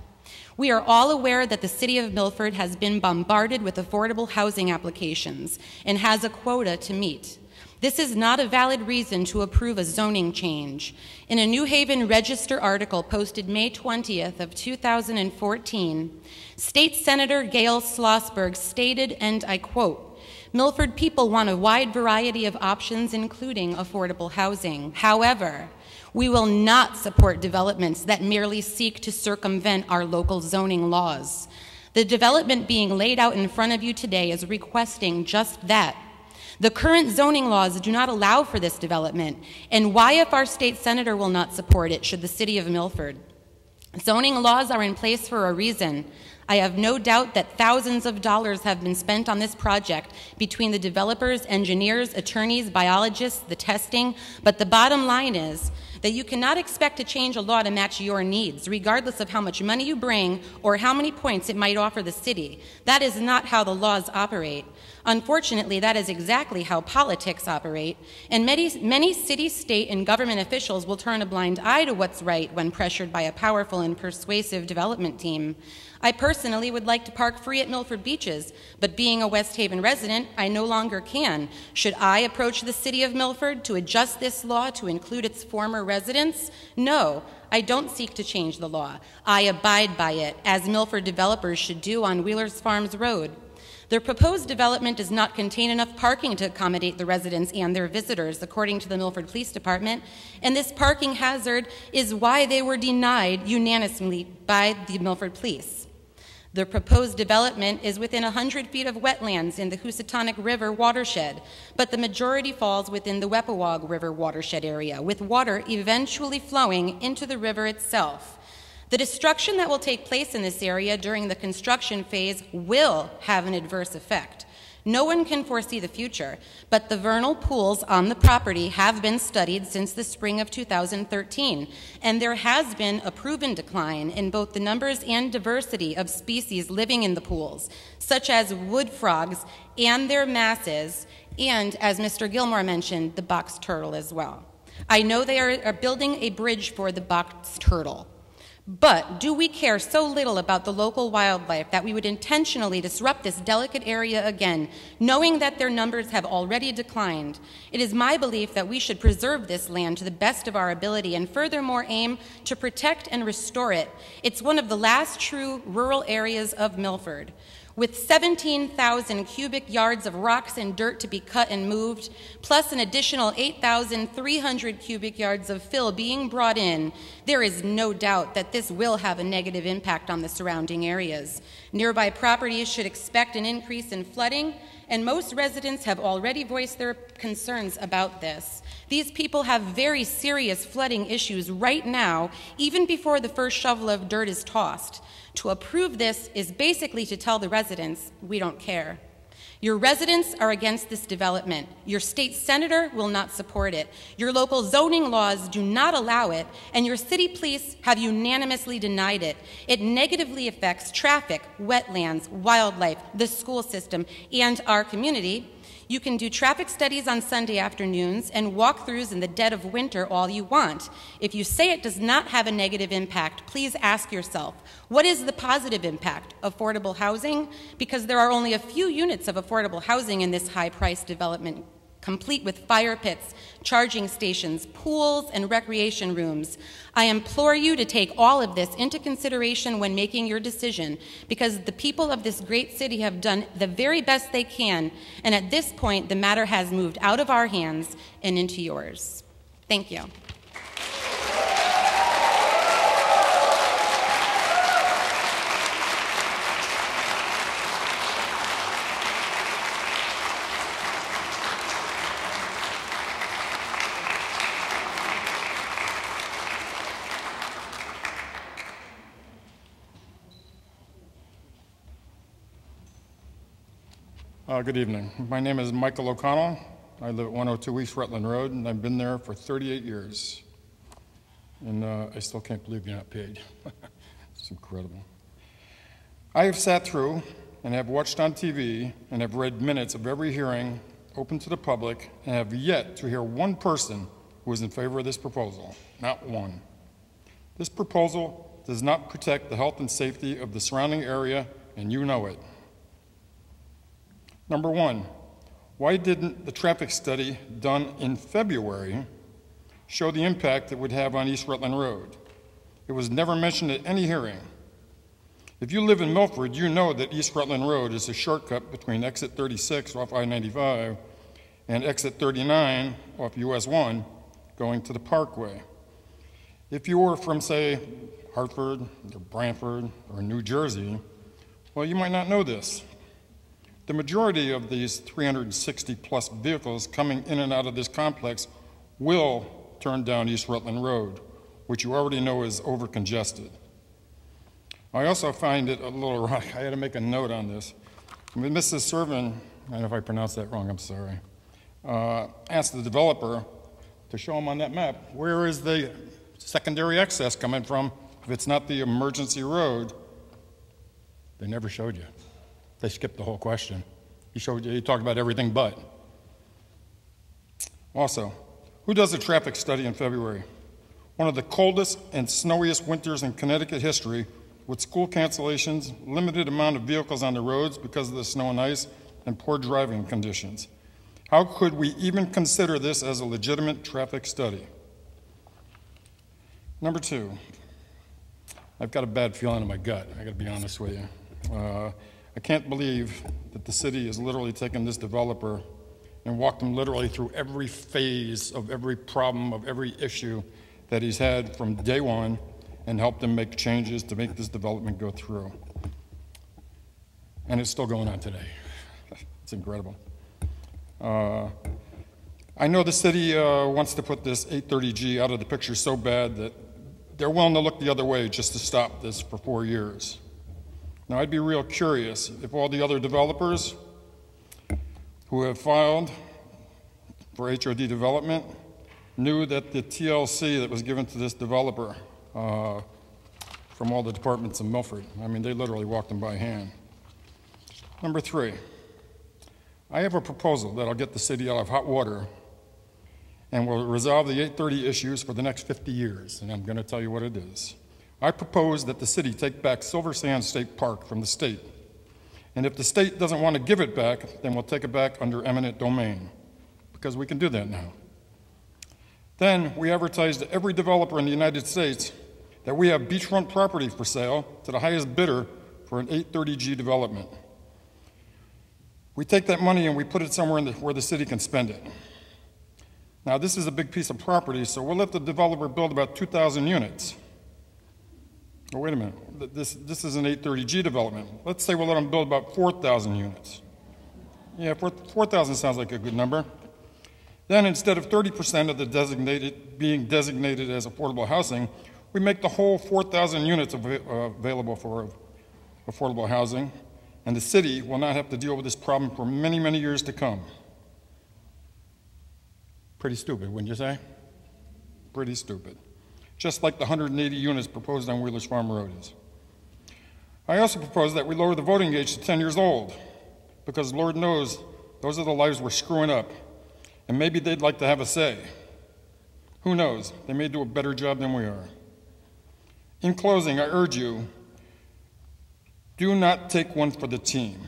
We are all aware that the City of Milford has been bombarded with affordable housing applications and has a quota to meet. This is not a valid reason to approve a zoning change. In a New Haven Register article posted May 20th of 2014, State Senator Gail Schlossberg stated, and I quote, "Milford people want a wide variety of options, including affordable housing. However, we will not support developments that merely seek to circumvent our local zoning laws. The development being laid out in front of you today is requesting just that. The current zoning laws do not allow for this development, and why, if our state senator will not support it, should the City of Milford? Zoning laws are in place for a reason. I have no doubt that thousands of dollars have been spent on this project between the developers, engineers, attorneys, biologists, the testing, but the bottom line is that you cannot expect to change a law to match your needs, regardless of how much money you bring or how many points it might offer the city. That is not how the laws operate. Unfortunately, that is exactly how politics operate, and many city, state, and government officials will turn a blind eye to what's right when pressured by a powerful and persuasive development team. I personally would like to park free at Milford Beaches, but being a West Haven resident, I no longer can. Should I approach the City of Milford to adjust this law to include its former residents? No, I don't seek to change the law. I abide by it, as Milford developers should do on Wheeler's Farms Road. The proposed development does not contain enough parking to accommodate the residents and their visitors, according to the Milford Police Department, and this parking hazard is why they were denied unanimously by the Milford Police. The proposed development is within 100 feet of wetlands in the Housatonic River watershed, but the majority falls within the Weppawag River watershed area, with water eventually flowing into the river itself. The destruction that will take place in this area during the construction phase will have an adverse effect. No one can foresee the future, but the vernal pools on the property have been studied since the spring of 2013, and there has been a proven decline in both the numbers and diversity of species living in the pools, such as wood frogs and their masses, and, as Mr. Gilmore mentioned, the box turtle as well. I know they are building a bridge for the box turtle. But do we care so little about the local wildlife that we would intentionally disrupt this delicate area again, knowing that their numbers have already declined? It is my belief that we should preserve this land to the best of our ability and furthermore aim to protect and restore it. It's one of the last true rural areas of Milford. With 17,000 cubic yards of rocks and dirt to be cut and moved, plus an additional 8,300 cubic yards of fill being brought in, there is no doubt that this will have a negative impact on the surrounding areas. Nearby properties should expect an increase in flooding, and most residents have already voiced their concerns about this. These people have very serious flooding issues right now, even before the first shovel of dirt is tossed. To approve this is basically to tell the residents, we don't care. Your residents are against this development. Your state senator will not support it. Your local zoning laws do not allow it, and your city police have unanimously denied it. It negatively affects traffic, wetlands, wildlife, the school system, and our community. You can do traffic studies on Sunday afternoons and walkthroughs in the dead of winter all you want. If you say it does not have a negative impact, please ask yourself, what is the positive impact? Affordable housing? Because there are only a few units of affordable housing in this high-priced development, complete with fire pits, charging stations, pools, and recreation rooms. I implore you to take all of this into consideration when making your decision, because the people of this great city have done the very best they can, and at this point, the matter has moved out of our hands and into yours. Thank you. Good evening. My name is Michael O'Connell. I live at 102 East Rutland Road, and I've been there for 38 years. And I still can't believe you're not paid. It's incredible. I have sat through and have watched on TV and have read minutes of every hearing open to the public and have yet to hear one person who is in favor of this proposal. Not one. This proposal does not protect the health and safety of the surrounding area, and you know it. Number one, why didn't the traffic study done in February show the impact it would have on East Rutland Road? It was never mentioned at any hearing. If you live in Milford, you know that East Rutland Road is a shortcut between exit 36 off I-95 and exit 39 off US 1 going to the Parkway. If you were from, say, Hartford or Brantford or New Jersey, well, you might not know this. The majority of these 360 plus vehicles coming in and out of this complex will turn down East Rutland Road, which you already know is over-congested. I also find it a little rough. I had to make a note on this. Mrs. Servin, I don't know if I pronounced that wrong, I'm sorry, asked the developer to show him on that map, where is the secondary access coming from if it's not the emergency road? They never showed you. They skipped the whole question. He talked about everything but. Also, who does a traffic study in February? One of the coldest and snowiest winters in Connecticut history, with school cancellations, limited amount of vehicles on the roads because of the snow and ice, and poor driving conditions. How could we even consider this as a legitimate traffic study? Number two, I've got a bad feeling in my gut, I gotta be honest with you. I can't believe that the city has literally taken this developer and walked him literally through every phase of every problem, of every issue that he's had from day one and helped him make changes to make this development go through. And it's still going on today. It's incredible. I know the city wants to put this 830G out of the picture so bad that they're willing to look the other way just to stop this for 4 years. Now, I'd be real curious if all the other developers who have filed for HOD development knew that the TLC that was given to this developer from all the departments in Milford, I mean, they literally walked them by hand. Number 3, I have a proposal that'll get the city out of hot water and will resolve the 830 issues for the next 50 years, and I'm going to tell you what it is. I propose that the city take back Silver Sands State Park from the state, and if the state doesn't want to give it back, then we'll take it back under eminent domain, because we can do that now. Then we advertise to every developer in the United States that we have beachfront property for sale to the highest bidder for an 830G development. We take that money and we put it somewhere where the city can spend it. Now, this is a big piece of property, so we'll let the developer build about 2,000 units. Oh, wait a minute. This is an 830G development. Let's say we'll let them build about 4,000 units. Yeah, 4,000 sounds like a good number. Then, instead of 30% of the being designated as affordable housing, we make the whole 4,000 units available for affordable housing, and the city will not have to deal with this problem for many, many years to come. Pretty stupid, wouldn't you say? Pretty stupid. Just like the 180 units proposed on Wheelers Farm Road is. I also propose that we lower the voting age to 10 years old, because Lord knows those are the lives we're screwing up, and maybe they'd like to have a say. Who knows? They may do a better job than we are. In closing, I urge you, do not take one for the team.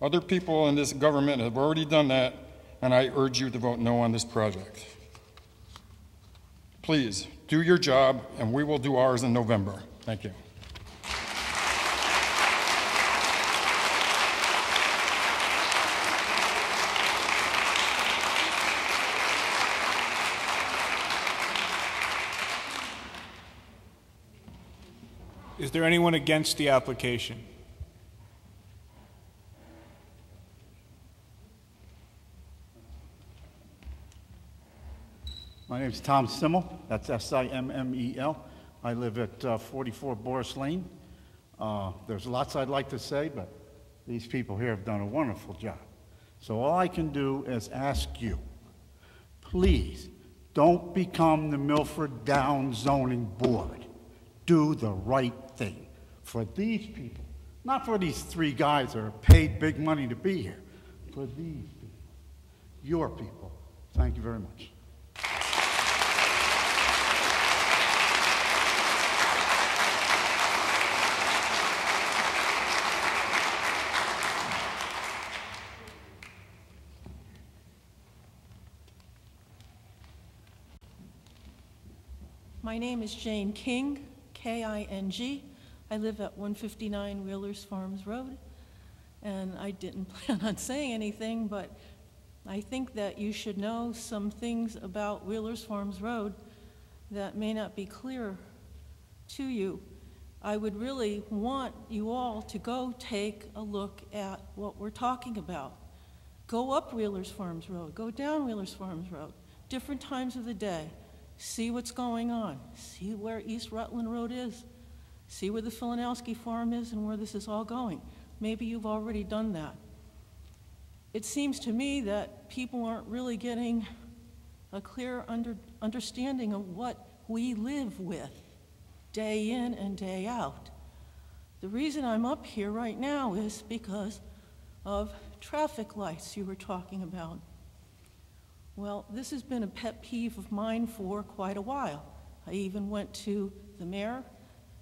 Other people in this government have already done that, and I urge you to vote no on this project. Please, do your job, and we will do ours in November. Thank you. Is there anyone against the application? My name is Tom Simmel. That's S-I-M-M-E-L. I live at 44 Boris Lane. There's lots I'd like to say, but these people here have done a wonderful job. So all I can do is ask you, please don't become the Milford Downs Zoning Board. Do the right thing for these people, not for these 3 guys that are paid big money to be here, for these people, your people. Thank you very much. My name is Jane King, K-I-N-G. I live at 159 Wheelers Farms Road, and I didn't plan on saying anything, but I think that you should know some things about Wheelers Farms Road that may not be clear to you. I would really want you all to go take a look at what we're talking about. Go up Wheelers Farms Road, go down Wheelers Farms Road, different times of the day. See what's going on. See where East Rutland Road is. See where the Filanowski Farm is and where this is all going. Maybe you've already done that. It seems to me that people aren't really getting a clear understanding of what we live with day in and day out. The reason I'm up here right now is because of traffic lights you were talking about. Well, this has been a pet peeve of mine for quite a while. I even went to the mayor,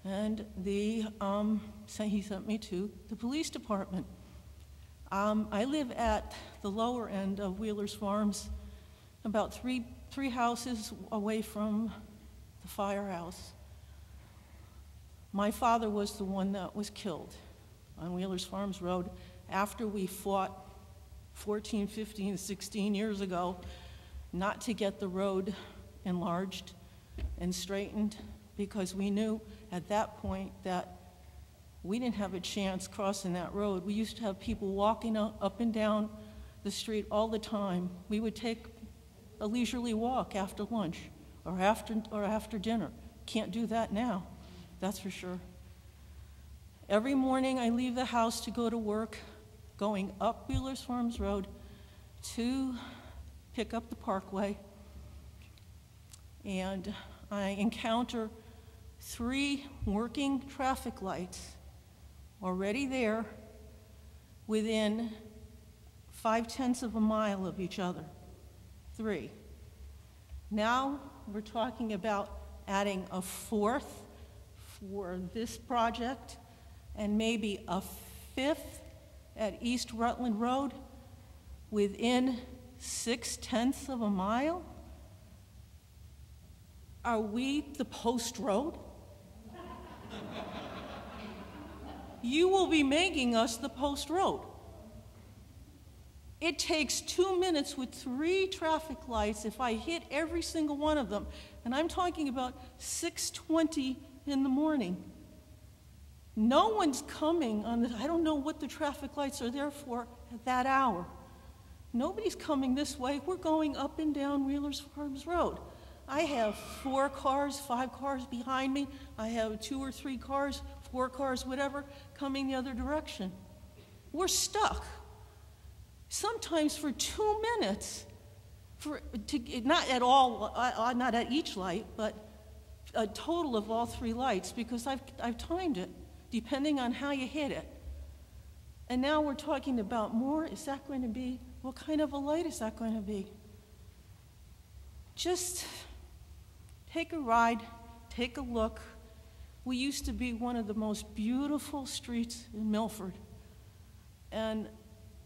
and he sent me to the police department. I live at the lower end of Wheelers Farms, about three houses away from the firehouse. My father was the one that was killed on Wheelers Farms Road after we fought 14, 15, 16 years ago not to get the road enlarged and straightened, because we knew at that point that we didn't have a chance crossing that road. We used to have people walking up and down the street all the time. We would take a leisurely walk after lunch or after dinner. Can't do that now, that's for sure. Every morning I leave the house to go to work, going up Wheelers Farms Road, to pick up the Parkway, and I encounter 3 working traffic lights already there within 0.5 of a mile of each other. 3. Now we're talking about adding a 4th for this project and maybe a 5th at East Rutland Road within 0.6 of a mile? Are we the post road? You will be making us the post road. It takes 2 minutes with 3 traffic lights if I hit every single one of them. And I'm talking about 6:20 in the morning. No one's coming on the, I don't know what the traffic lights are there for at that hour. Nobody's coming this way. We're going up and down Wheeler's Farms Road. I have 4 cars, 5 cars behind me. I have 2 or 3 cars, 4 cars, whatever, coming the other direction. We're stuck. Sometimes for 2 minutes, not at all, not at each light, but a total of all 3 lights, because I've timed it, depending on how you hit it. And now we're talking about more. Is that going to be, what kind of a light is that going to be? Just take a ride, take a look. We used to be one of the most beautiful streets in Milford. And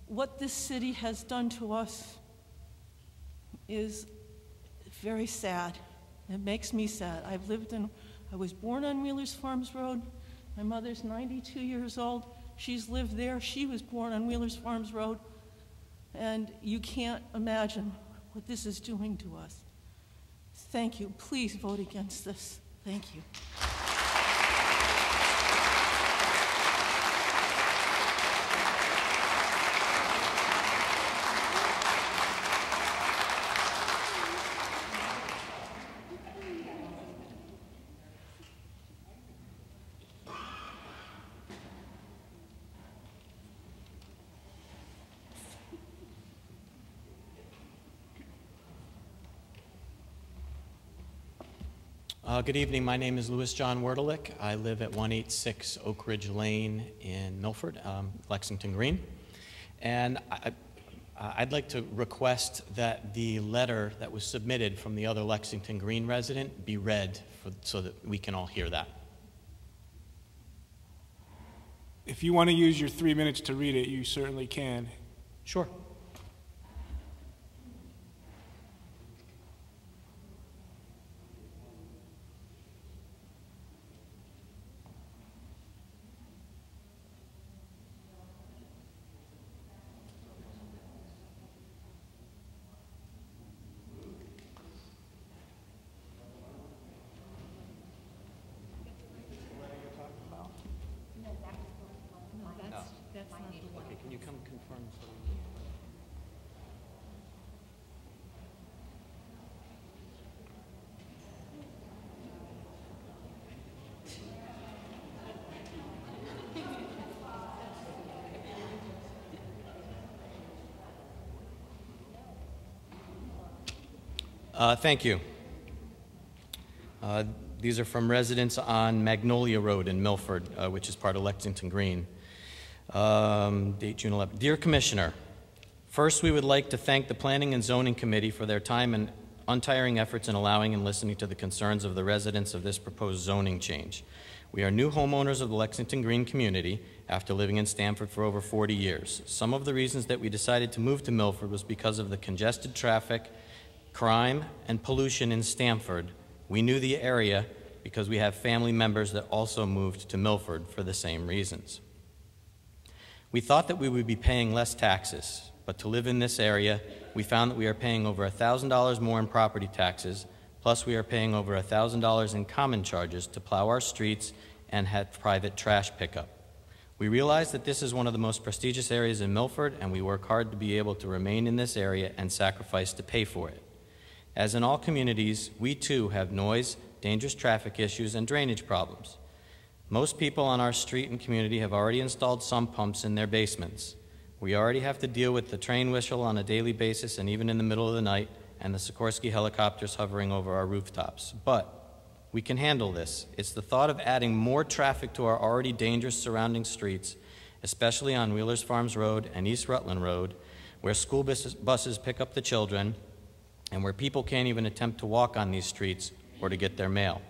what this city has done to us is very sad. It makes me sad. I was born on Wheeler's Farms Road. My mother's 92 years old. She's lived there. She was born on Wheeler's Farms Road. And you can't imagine what this is doing to us. Thank you. Please vote against this. Thank you. Good evening. My name is Louis John Werdelick. I live at 186 Oak Ridge Lane in Milford, Lexington Green. And I'd like to request that the letter that was submitted from the other Lexington Green resident be read so that we can all hear that. If you want to use your 3 minutes to read it, you certainly can. Sure. Can you come confirm? Thank you. These are from residents on Magnolia Road in Milford, which is part of Lexington Green. Date June 11th. Dear Commissioner, first we would like to thank the Planning and Zoning Committee for their time and untiring efforts in allowing and listening to the concerns of the residents of this proposed zoning change. We are new homeowners of the Lexington Green community after living in Stamford for over 40 years. Some of the reasons that we decided to move to Milford was because of the congested traffic, crime, and pollution in Stamford. We knew the area because we have family members that also moved to Milford for the same reasons. We thought that we would be paying less taxes, but to live in this area, we found that we are paying over $1,000 more in property taxes, plus we are paying over $1,000 in common charges to plow our streets and have private trash pickup. We realize that this is one of the most prestigious areas in Milford, and we work hard to be able to remain in this area and sacrifice to pay for it. As in all communities, we too have noise, dangerous traffic issues, and drainage problems. Most people on our street and community have already installed sump pumps in their basements. We already have to deal with the train whistle on a daily basis and even in the middle of the night, and the Sikorsky helicopters hovering over our rooftops. But we can handle this. It's the thought of adding more traffic to our already dangerous surrounding streets, especially on Wheelers Farms Road and East Rutland Road, where school buses pick up the children and where people can't even attempt to walk on these streets or to get their mail.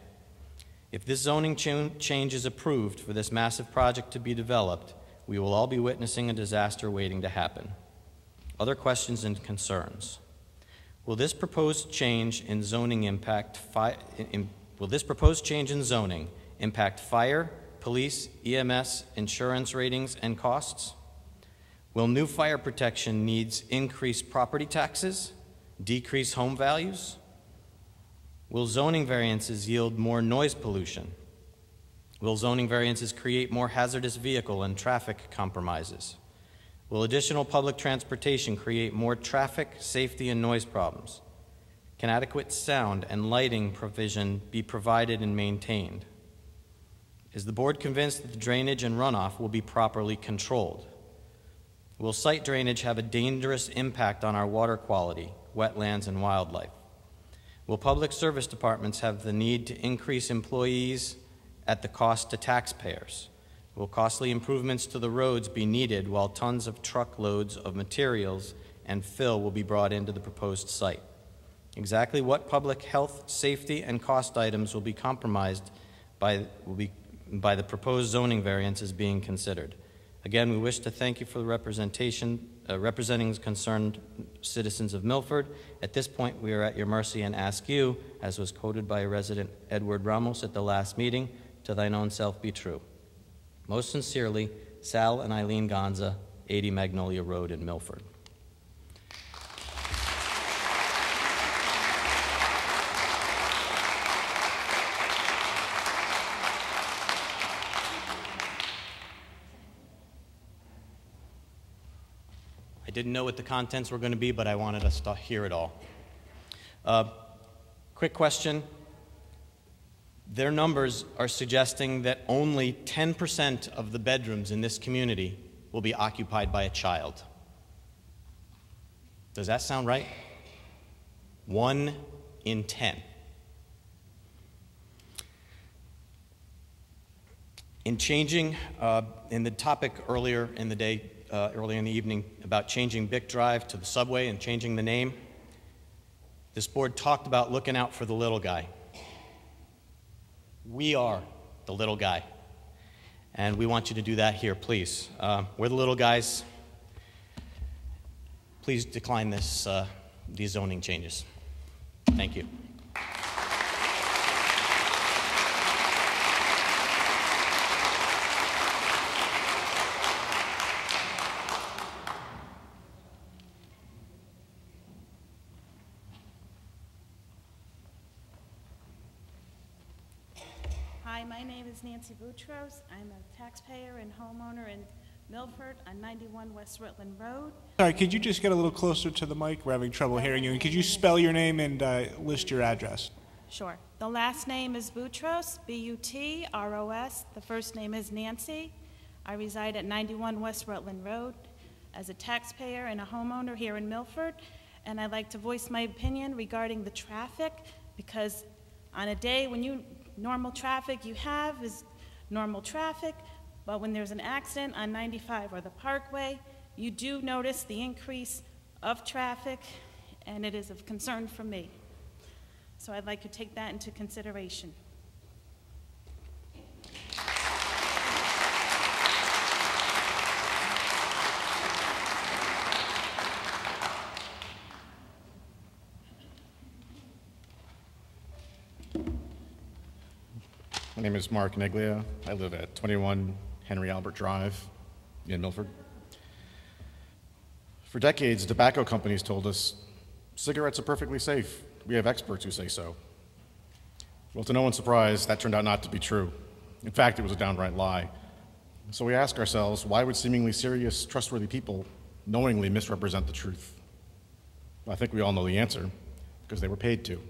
If this zoning change is approved for this massive project to be developed, we will all be witnessing a disaster waiting to happen. Other questions and concerns. Will this proposed change in zoning impact fire, police, EMS, insurance ratings, and costs? Will new fire protection needs increase property taxes, decrease home values? Will zoning variances yield more noise pollution? Will zoning variances create more hazardous vehicle and traffic compromises? Will additional public transportation create more traffic, safety, and noise problems? Can adequate sound and lighting provision be provided and maintained? Is the board convinced that the drainage and runoff will be properly controlled? Will site drainage have a dangerous impact on our water quality, wetlands, and wildlife? Will public service departments have the need to increase employees at the cost to taxpayers? Will costly improvements to the roads be needed while tons of truckloads of materials and fill will be brought into the proposed site? Exactly what public health, safety, and cost items will be compromised by the proposed zoning variances being considered? Again, we wish to thank you for the representing concerned citizens of Milford. At this point, we are at your mercy and ask you, as was quoted by resident Edward Ramos at the last meeting, to thine own self be true. Most sincerely, Sal and Eileen Gonza, 80 Magnolia Road in Milford. I didn't know what the contents were going to be, but I wanted us to hear it all. Quick question. Their numbers are suggesting that only 10% of the bedrooms in this community will be occupied by a child. Does that sound right? 1 in 10. In changing, in the topic earlier in the day, earlier in the evening, about changing Bick Drive to the subway and changing the name, this board talked about looking out for the little guy. We are the little guy, and we want you to do that here, please. We're the little guys. Please decline these zoning changes. Thank you. Hi, my name is Nancy Boutros. I'm a taxpayer and homeowner in Milford on 91 West Rutland Road. Sorry, could you just get a little closer to the mic? We're having trouble hearing you. And could you spell your name and list your address? Sure. The last name is Boutros, B-U-T-R-O-S. The first name is Nancy. I reside at 91 West Rutland Road as a taxpayer and a homeowner here in Milford. And I'd like to voice my opinion regarding the traffic, because on a day when normal traffic you have is normal traffic, but when there's an accident on 95 or the Parkway, you do notice the increase of traffic, and it is of concern for me. So I'd like to take that into consideration. My name is Mark Neglia. I live at 21 Henry Albert Drive in Milford. For decades, tobacco companies told us cigarettes are perfectly safe. We have experts who say so. Well, to no one's surprise, that turned out not to be true. In fact, it was a downright lie. So we ask ourselves, why would seemingly serious, trustworthy people knowingly misrepresent the truth? Well, I think we all know the answer, because they were paid to.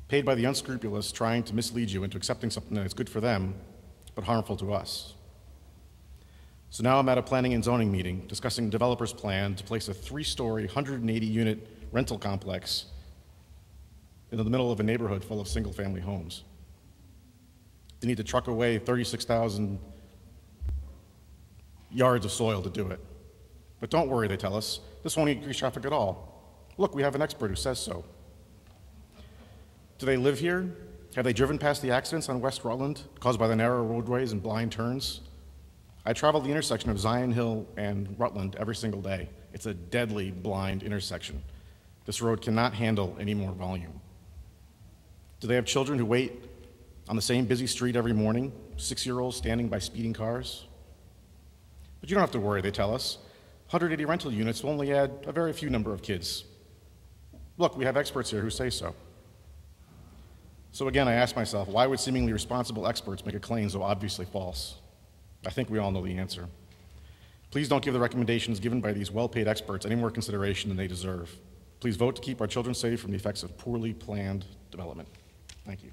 Paid by the unscrupulous trying to mislead you into accepting something that is good for them, but harmful to us. So now I'm at a planning and zoning meeting discussing the developer's plan to place a 3-story, 180-unit rental complex into the middle of a neighborhood full of single-family homes. They need to truck away 36,000 yards of soil to do it. But don't worry, they tell us, this won't increase traffic at all. Look, we have an expert who says so. Do they live here? Have they driven past the accidents on West Rutland caused by the narrow roadways and blind turns? I travel the intersection of Zion Hill and Rutland every single day. It's a deadly blind intersection. This road cannot handle any more volume. Do they have children who wait on the same busy street every morning, 6-year-olds standing by speeding cars? But you don't have to worry, they tell us. 180 rental units will only add a very few number of kids. Look, we have experts here who say so. So again, I ask myself, why would seemingly responsible experts make a claim so obviously false? I think we all know the answer. Please don't give the recommendations given by these well-paid experts any more consideration than they deserve. Please vote to keep our children safe from the effects of poorly planned development. Thank you.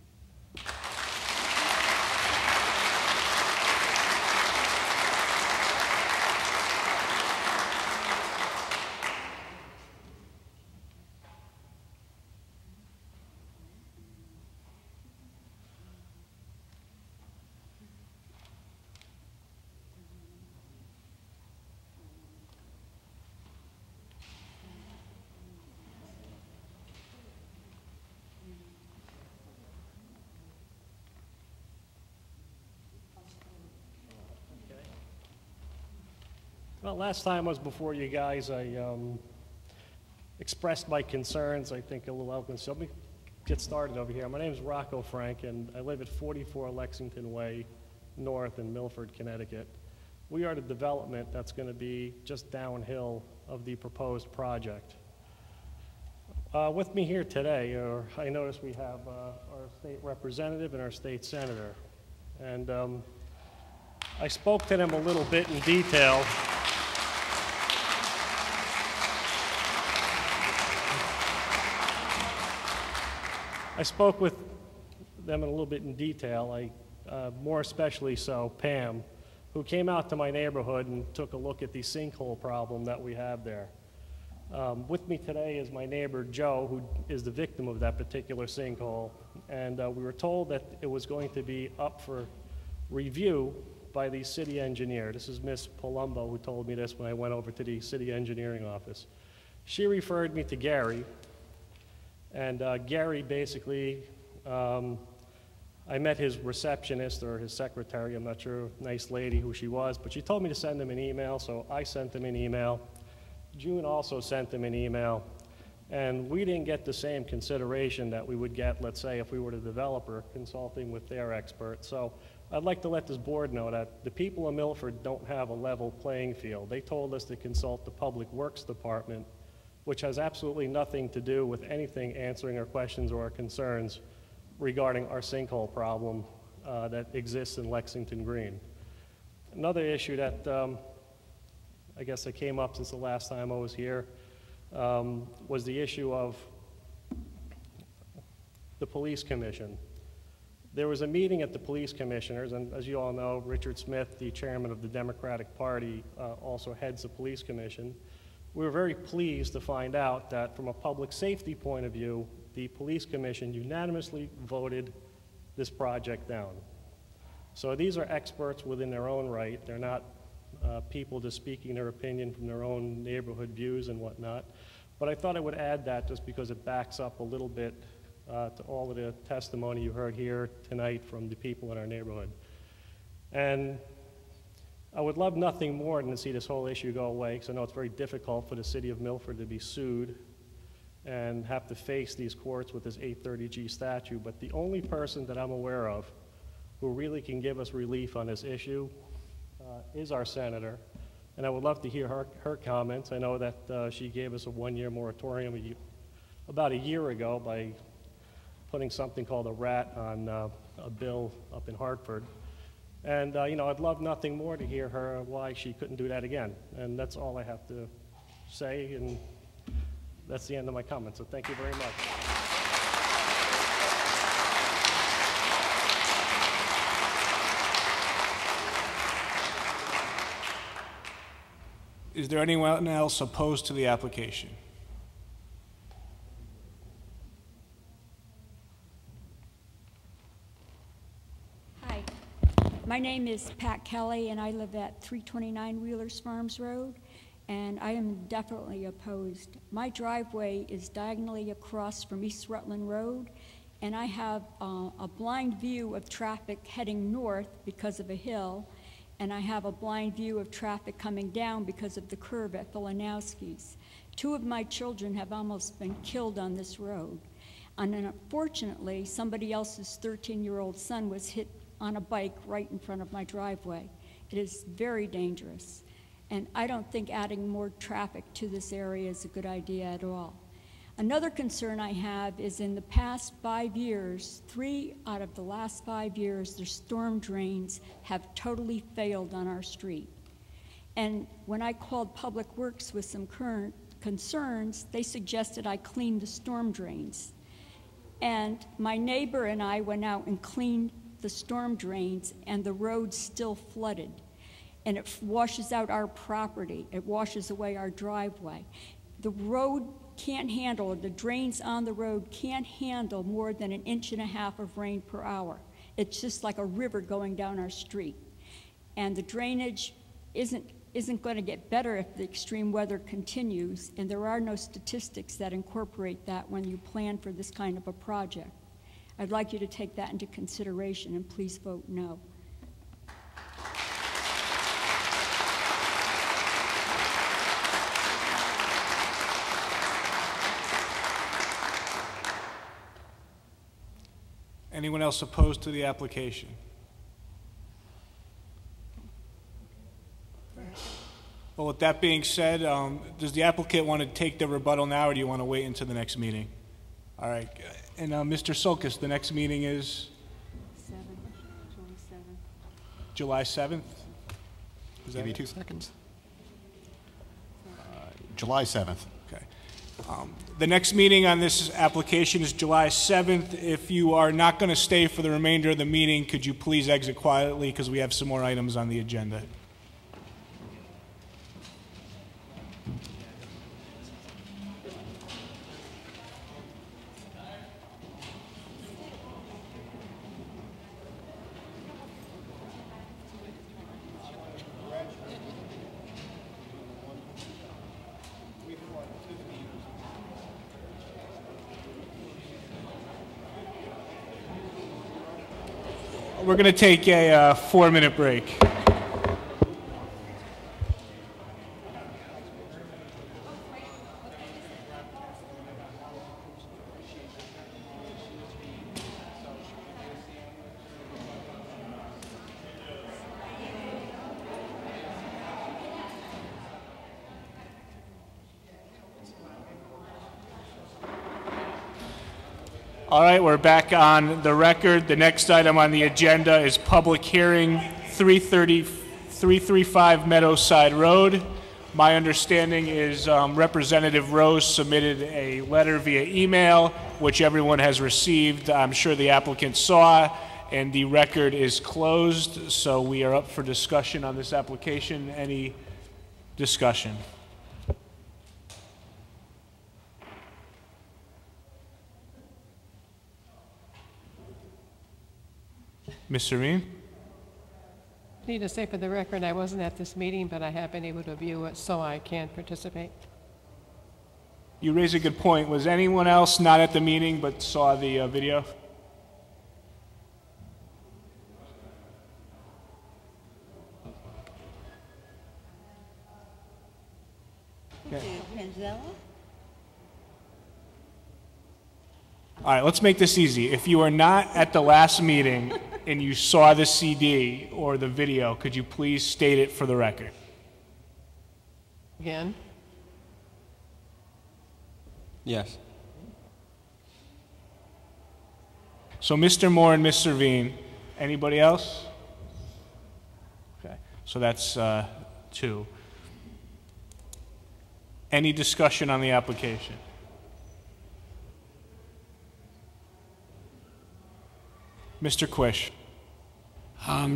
Well, last time I was before you guys, I expressed my concerns, I think, a little eloquently. So let me get started over here. My name is Rocco Frank, and I live at 44 Lexington Way North in Milford, Connecticut. We are the development that's going to be just downhill of the proposed project. With me here today, I notice we have our state representative and our state senator. And I spoke to them a little bit in detail. I spoke with them in a little bit in detail, more especially so Pam, who came out to my neighborhood and took a look at the sinkhole problem that we have there. With me today is my neighbor Joe, who is the victim of that particular sinkhole, and we were told that it was going to be up for review by the city engineer. This is Miss Palumbo who told me this when I went over to the city engineering office. She referred me to Gary, and Gary basically, I met his receptionist or his secretary, I'm not sure, nice lady who she was, but she told me to send him an email, so I sent him an email. June also sent him an email, and we didn't get the same consideration that we would get, let's say, if we were the developer consulting with their expert. So I'd like to let this board know that the people of Milford don't have a level playing field. They told us to consult the Public Works Department, which has absolutely nothing to do with anything answering our questions or our concerns regarding our sinkhole problem that exists in Lexington Green. Another issue that I guess that came up since the last time I was here was the issue of the police commission. There was a meeting at the police commissioners, and as you all know, Richard Smith, the chairman of the Democratic Party, also heads the police commission. We were very pleased to find out that from a public safety point of view, the police commission unanimously voted this project down. So these are experts within their own right. They're not people just speaking their opinion from their own neighborhood views and whatnot. But I thought I would add that just because it backs up a little bit to all of the testimony you heard here tonight from the people in our neighborhood. And I would love nothing more than to see this whole issue go away, because I know it's very difficult for the city of Milford to be sued and have to face these courts with this 830G statute. But the only person that I'm aware of who really can give us relief on this issue is our senator. And I would love to hear her comments. I know that she gave us a one-year moratorium about a year ago by putting something called a RAT on a bill up in Hartford. And you know, I'd love nothing more to hear her why she couldn't do that again. And that's all I have to say, and that's the end of my comments. So thank you very much. Is there anyone else opposed to the application? Hi, my name is Pat Kelly, and I live at 329 Wheelers Farms Road, and I am definitely opposed. My driveway is diagonally across from East Rutland Road, and I have a blind view of traffic heading north because of a hill, and I have a blind view of traffic coming down because of the curve at Filanowski's. 2 of my children have almost been killed on this road. And unfortunately, somebody else's 13-year-old son was hit on a bike right in front of my driveway. It is very dangerous. And I don't think adding more traffic to this area is a good idea at all. Another concern I have is in the past 5 years, 3 out of the last 5 years, the storm drains have totally failed on our street. And when I called Public Works with some current concerns, they suggested I clean the storm drains. And my neighbor and I went out and cleaned the storm drains, and the road's still flooded. And it washes out our property. It washes away our driveway. The road can't handle, the drains on the road can't handle more than 1.5 inches of rain per hour. It's just like a river going down our street. And the drainage isn't going to get better if the extreme weather continues, and there are no statistics that incorporate that when you plan for this kind of a project. I'd like you to take that into consideration, and please vote no. Anyone else opposed to the application? Well, with that being said, does the applicant want to take the rebuttal now, or do you want to wait until the next meeting? All right. And Mr. Sulkus, the next meeting is? July 7th. Give me 2 seconds. July 7th. Okay. The next meeting on this application is July 7th. If you are not going to stay for the remainder of the meeting, could you please exit quietly, because we have some more items on the agenda. We're going to take a 4-minute break. All right, we're back on the record. The next item on the agenda is public hearing 335 Meadowside Road. My understanding is Representative Rose submitted a letter via email, which everyone has received. I'm sure the applicant saw, and the record is closed, so we are up for discussion on this application. Any discussion? Ms. Serene? I need to say for the record, I wasn't at this meeting, but I have been able to view it, so I can participate. You raise a good point. Was anyone else not at the meeting but saw the video? Okay. All right, let's make this easy. If you are not at the last meeting and you saw the CD or the video, could you please state it for the record? Again? Yes. So Mr. Moore and Ms. Servine. Anybody else? Okay, so that's 2. Any discussion on the application? Mr. Quish.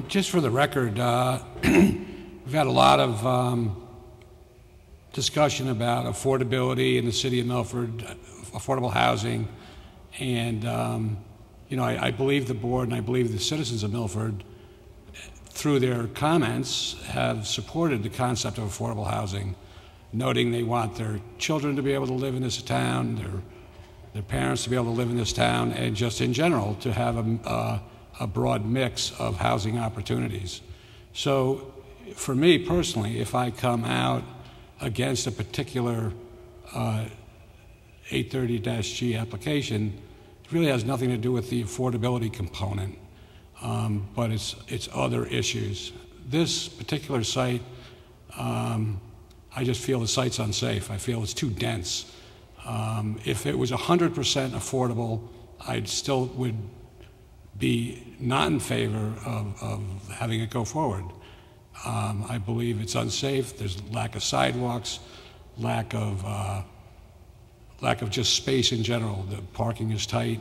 Just for the record, we've had a lot of discussion about affordability in the city of Milford, affordable housing, and you know, I believe the board and I believe the citizens of Milford, through their comments, have supported the concept of affordable housing, noting they want their children to be able to live in this town, their parents to be able to live in this town, and just in general to have a broad mix of housing opportunities. So for me personally, if I come out against a particular 830-G application, it really has nothing to do with the affordability component, but it's other issues. This particular site, I just feel the site's unsafe. I feel it's too dense. If it was 100% affordable, I still would be not in favor of having it go forward. I believe it's unsafe. There's lack of sidewalks, lack of just space in general. The parking is tight.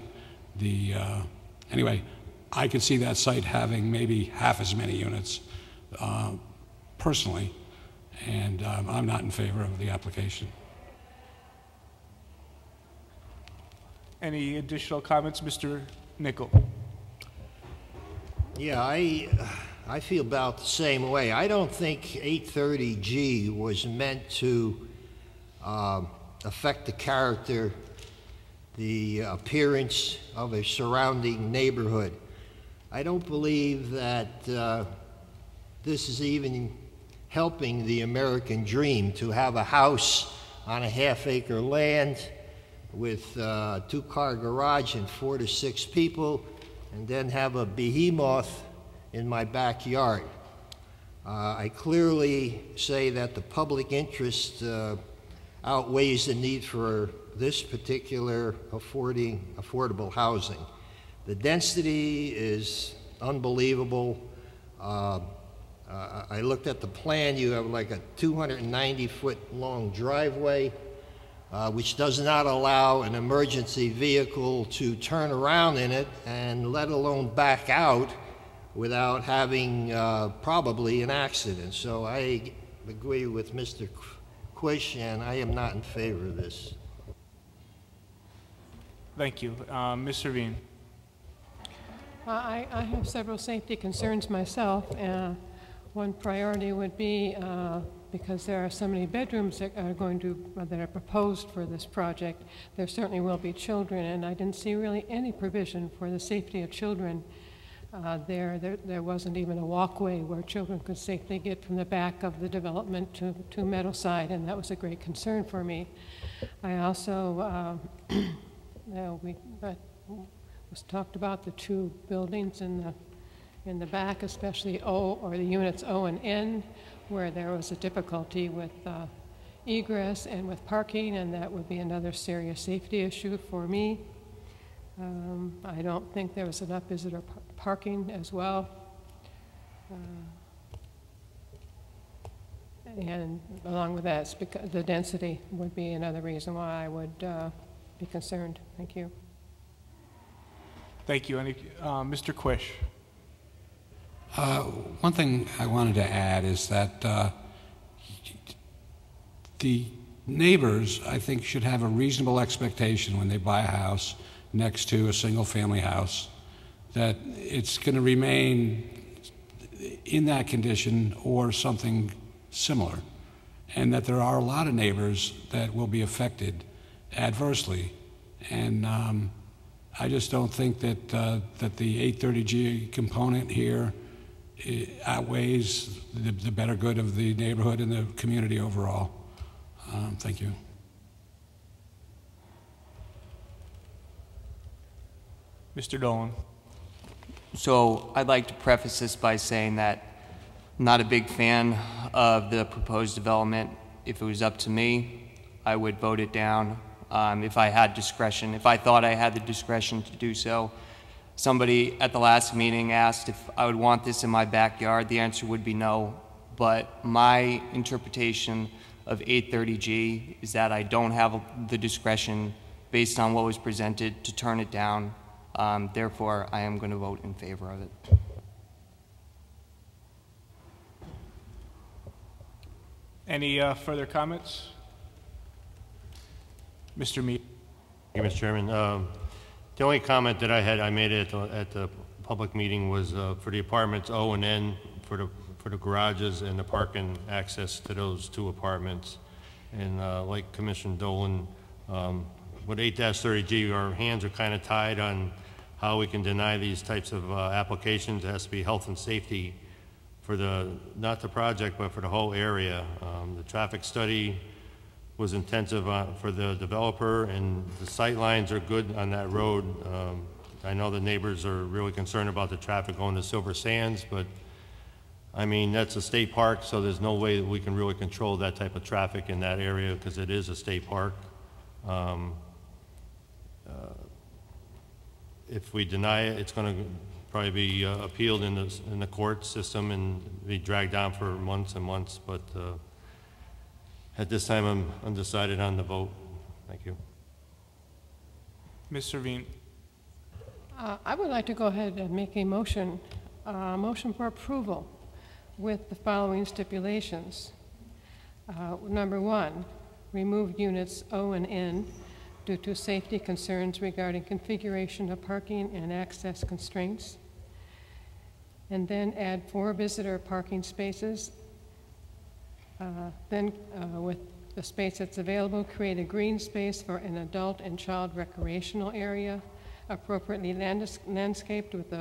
Anyway, I could see that site having maybe half as many units personally, and I'm not in favor of the application. Any additional comments, Mr. Nickel? Yeah, I feel about the same way. I don't think 830G was meant to affect the character, the appearance of a surrounding neighborhood. I don't believe that this is even helping the American dream, to have a house on a half-acre land with a two-car garage and 4 to 6 people, and then have a behemoth in my backyard. I clearly say that the public interest outweighs the need for this particular affordable housing. The density is unbelievable. I looked at the plan. You have like a 290-foot long driveway, which does not allow an emergency vehicle to turn around in it, and let alone back out without having probably an accident. So I agree with Mr. Quish, and I am not in favor of this. Thank you. Ms. Servine. I have several safety concerns myself. One priority would be because there are so many bedrooms that are proposed for this project, there certainly will be children, and I didn't see really any provision for the safety of children. There wasn't even a walkway where children could safely get from the back of the development to Meadowside, and that was a great concern for me. I also, was talked about the 2 buildings in the back, especially the units O and N, where there was a difficulty with egress and with parking, and that would be another serious safety issue for me. I don't think there was enough visitor parking as well. And along with that, the density would be another reason why I would be concerned. Thank you. Thank you. Mr. Quish. One thing I wanted to add is that the neighbors, I think, should have a reasonable expectation when they buy a house next to a single-family house that it's going to remain in that condition or something similar, and that there are a lot of neighbors that will be affected adversely. And I just don't think that that the 830G component here outweighs the better good of the neighborhood and the community overall. Thank you. Mr. Dolan. So I'd like to preface this by saying that I'm not a big fan of the proposed development. If it was up to me, I would vote it down if I had discretion, if I thought I had the discretion to do so. Somebody at the last meeting asked if I would want this in my backyard. The answer would be no, but my interpretation of 830G is that I don't have the discretion based on what was presented to turn it down. Therefore, I am going to vote in favor of it. Any further comments? Mr. Mead. Thank you, Mr. Chairman. The only comment that I made at the public meeting was for the apartments O and N for the garages and the parking access to those two apartments. And like Commissioner Dolan, with 8-30G, our hands are kind of tied on how we can deny these types of applications. It has to be health and safety for not the project, but for the whole area. The traffic study was intensive for the developer, and the sight lines are good on that road. I know the neighbors are really concerned about the traffic going to Silver Sands, but I mean, that's a state park, so there's no way that we can really control that type of traffic in that area because it is a state park. If we deny it, it's going to probably be appealed in the court system and be dragged down for months and months, but at this time, I'm undecided on the vote. Thank you. Ms. Servine. I would like to go ahead and make a motion for approval with the following stipulations. Number 1, remove units O and N due to safety concerns regarding configuration of parking and access constraints. And then add 4 visitor parking spaces. With the space that's available, create a green space for an adult and child recreational area, appropriately landscaped with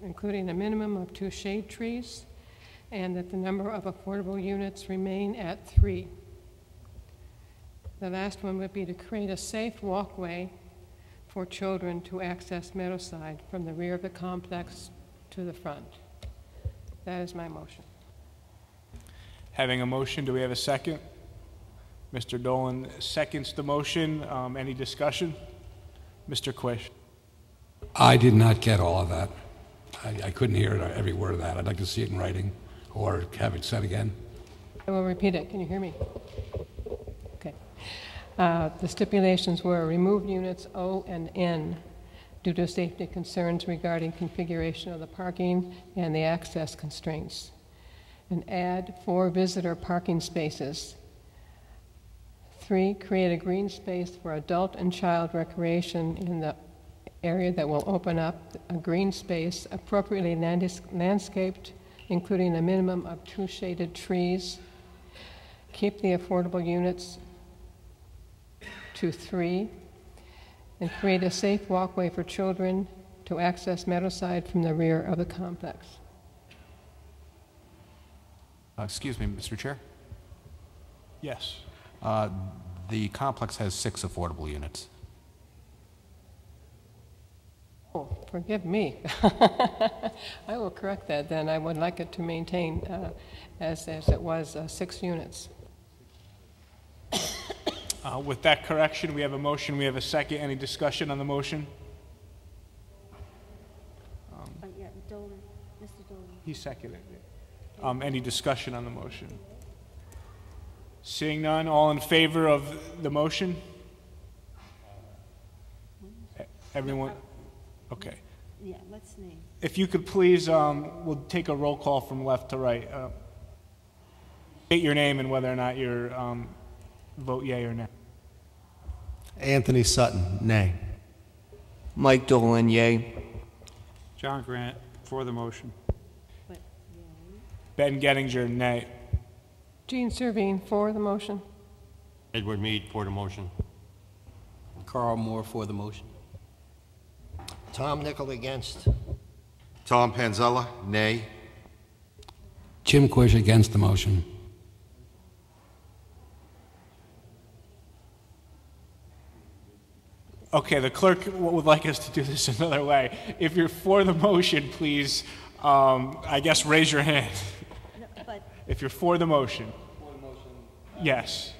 including a minimum of 2 shade trees, and that the number of affordable units remain at 3. The last one would be to create a safe walkway for children to access Meadowside from the rear of the complex to the front. That is my motion. Having a motion, do we have a second? Mr. Dolan seconds the motion. Any discussion? Mr. Quish. I did not get all of that. I couldn't hear every word of that. I'd like to see it in writing or have it said again. I will repeat it. Can you hear me? Okay. The stipulations were remove units O and N due to safety concerns regarding configuration of the parking and the access constraints, and add 4 visitor parking spaces. 3, create a green space for adult and child recreation in the area that will open up a green space appropriately landscaped, including a minimum of 2 shaded trees. Keep the affordable units to 3, and create a safe walkway for children to access Meadowside from the rear of the complex. Excuse me, Mr. Chair? Yes. The complex has 6 affordable units. Oh, forgive me. I will correct that then. I would like it to maintain as it was 6 units. With that correction, we have a motion, we have a second. Any discussion on the motion? Yeah, Dolan, Mr. Dolan. He seconded it. Any discussion on the motion? Seeing none, all in favor of the motion? Everyone? Okay. Yeah, let's name. If you could please, we'll take a roll call from left to right. State your name and whether or not you're vote yea or nay. Anthony Sutton, nay. Mike Dolan, yay. John Grant, for the motion. Ben Gettinger, nay. Jean Servine, for the motion. Edward Mead, for the motion. Carl Moore, for the motion. Tom Nickel against. Tom Panzella, nay. Jim Quish against the motion. Okay, the clerk would like us to do this another way. If you're for the motion, please, I guess raise your hand. No, but if you're for the motion. For the motion. Yes.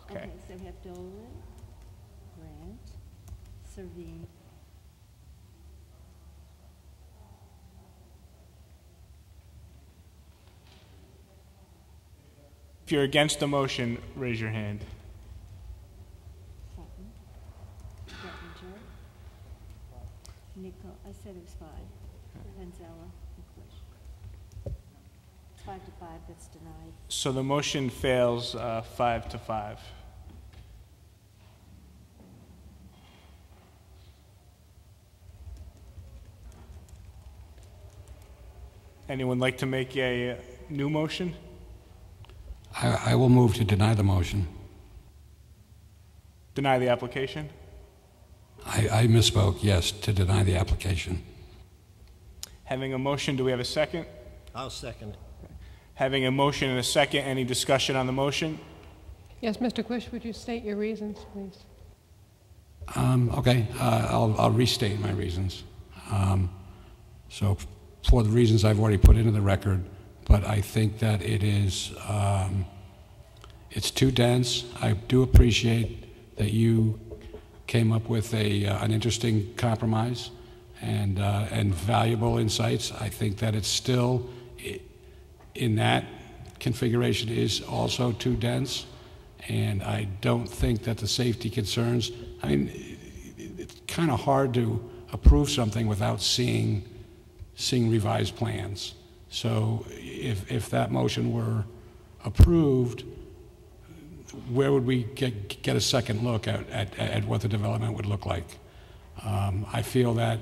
okay, so we have Dolan, Grant, Servine. If you're against the motion, raise your hand. Nickel, I said it was 5. Panzella and Quish. 5 to 5, that's denied. So the motion fails 5 to 5. Anyone like to make a new motion? I will move to deny the motion. Deny the application? I misspoke, yes, to deny the application. Having a motion, do we have a second? I'll second it. Having a motion and a second, any discussion on the motion? Yes, Mr. Quish, would you state your reasons, please? Okay, I'll restate my reasons. So for the reasons I've already put into the record, but I think that it is, it's too dense. I do appreciate that you came up with an interesting compromise and valuable insights. I think that it's still, in that configuration, is also too dense, and I don't think that the safety concerns, I mean, it's kind of hard to approve something without seeing revised plans. So if that motion were approved, where would we get a second look at what the development would look like? I feel that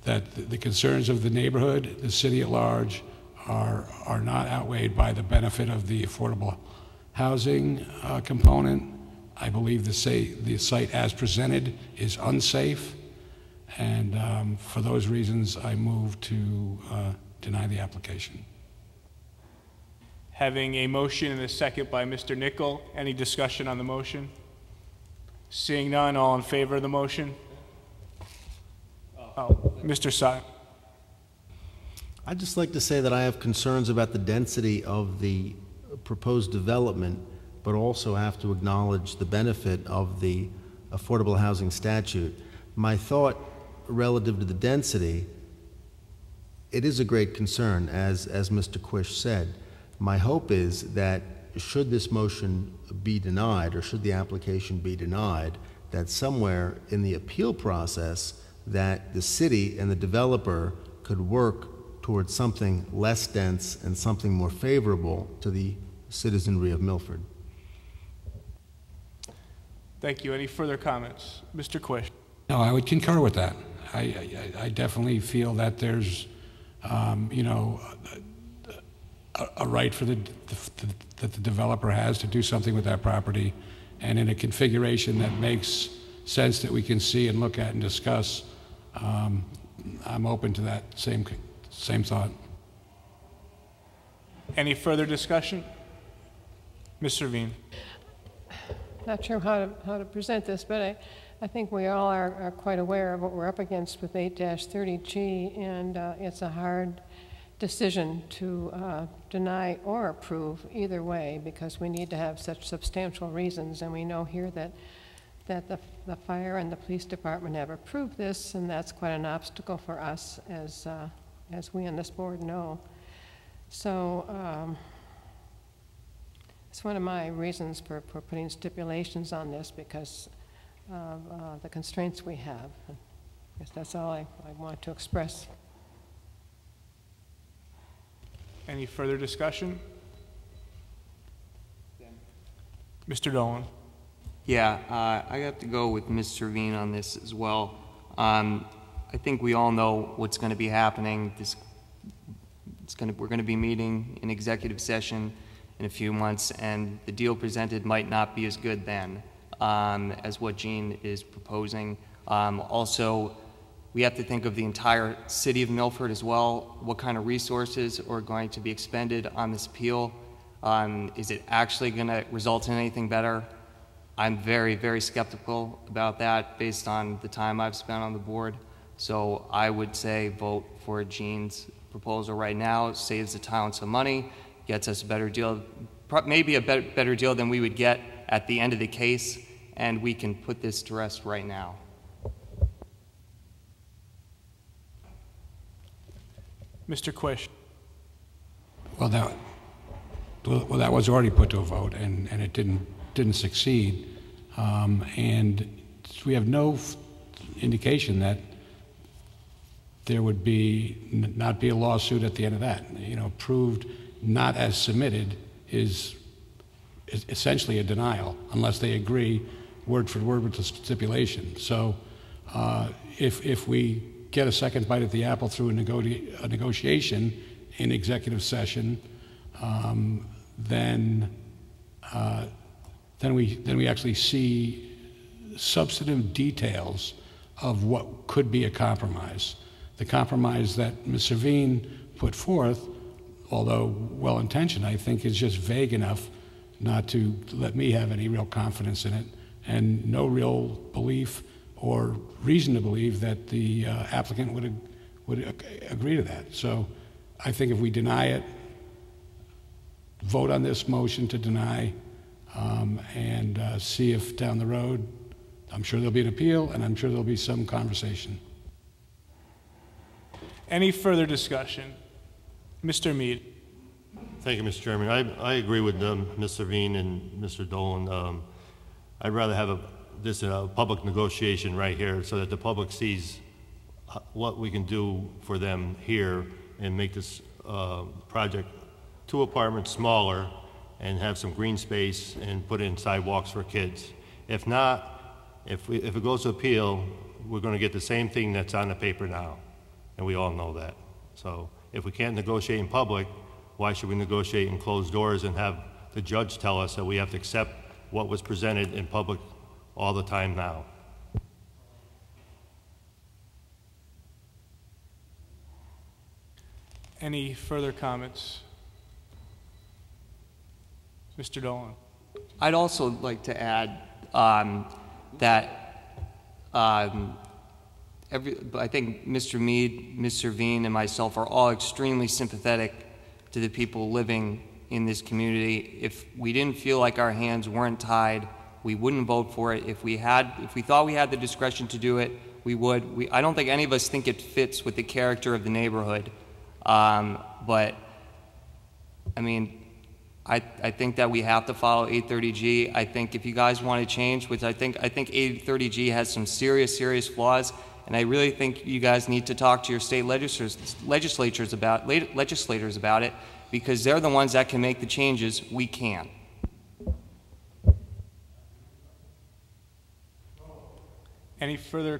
that the concerns of the neighborhood, the city at large, are not outweighed by the benefit of the affordable housing component. I believe the site as presented is unsafe, and for those reasons, I move to deny the application. Having a motion and a second by Mr. Nickel, any discussion on the motion? Seeing none, all in favor of the motion? Oh, Mr. Sutton. I'd just like to say that I have concerns about the density of the proposed development, but also have to acknowledge the benefit of the affordable housing statute. My thought relative to the density, it is a great concern, as Mr. Quish said. My hope is that should this motion be denied, or should the application be denied, that somewhere in the appeal process that the city and the developer could work towards something less dense and something more favorable to the citizenry of Milford. Thank you. Any further comments? Mr. Quish. No, I would concur with that. I definitely feel that there's, you know, a right for that the developer has to do something with that property, and in a configuration that makes sense that we can see and look at and discuss. I'm open to that same thought. Any further discussion? Ms. Servine. Not sure how to present this, but I think we all are quite aware of what we're up against with 8-30G, and it's a hard decision to deny or approve either way, because we need to have such substantial reasons, and we know here that the fire and the police department have approved this, and that's quite an obstacle for us, as we on this board know. So it's one of my reasons for putting stipulations on this, because of the constraints we have. I guess that's all I want to express. Any further discussion? Mr. Dolan. Yeah, I have to go with Ms. Servine on this as well. I think we all know what's going to be happening. We're going to be meeting in executive session in a few months, and the deal presented might not be as good then as what Gene is proposing. Also, we have to think of the entire city of Milford as well. What kind of resources are going to be expended on this appeal? Is it actually going to result in anything better? I'm very, very skeptical about that based on the time I've spent on the board. So I would say vote for Gene's proposal right now. It saves the town some money, gets us a better deal, maybe a better deal than we would get at the end of the case, and we can put this to rest right now. Mr. Quish. Well, that was already put to a vote, and it didn't succeed, and we have no indication that there would be not be a lawsuit at the end of that. You know, approved not as submitted is essentially a denial unless they agree word for word with the stipulation. So if we get a second bite at the apple through a negotiation in executive session, then we actually see substantive details of what could be a compromise. The compromise that Ms. Servine put forth, although well-intentioned, I think is just vague enough not to let me have any real confidence in it, and no real belief or reason to believe that the applicant would agree to that. So I think if we deny it, vote on this motion to deny, and see if down the road, I'm sure there'll be an appeal, and I'm sure there'll be some conversation. Any further discussion? Mr. Mead. Thank you, Mr. Chairman. I agree with Ms. Servine and Mr. Dolan. I'd rather have this a public negotiation right here so that the public sees what we can do for them here and make this project 2 apartments smaller and have some green space and put in sidewalks for kids. If not, if it goes to appeal, we're going to get the same thing that's on the paper now, and we all know that. So if we can't negotiate in public, why should we negotiate in closed doors and have the judge tell us that we have to accept what was presented in public all the time now? Any further comments? Mr. Dolan. I'd also like to add that I think Mr. Mead, Ms. Servine, and myself are all extremely sympathetic to the people living in this community. If we didn't feel like our hands weren't tied, we wouldn't vote for it. If we thought we had the discretion to do it, we would. I don't think any of us think it fits with the character of the neighborhood. But I mean, I think that we have to follow 830G. I think if you guys want to change, which I think 830G has some serious flaws, and I really think you guys need to talk to your state legislators about it, because they're the ones that can make the changes. We can't. Any further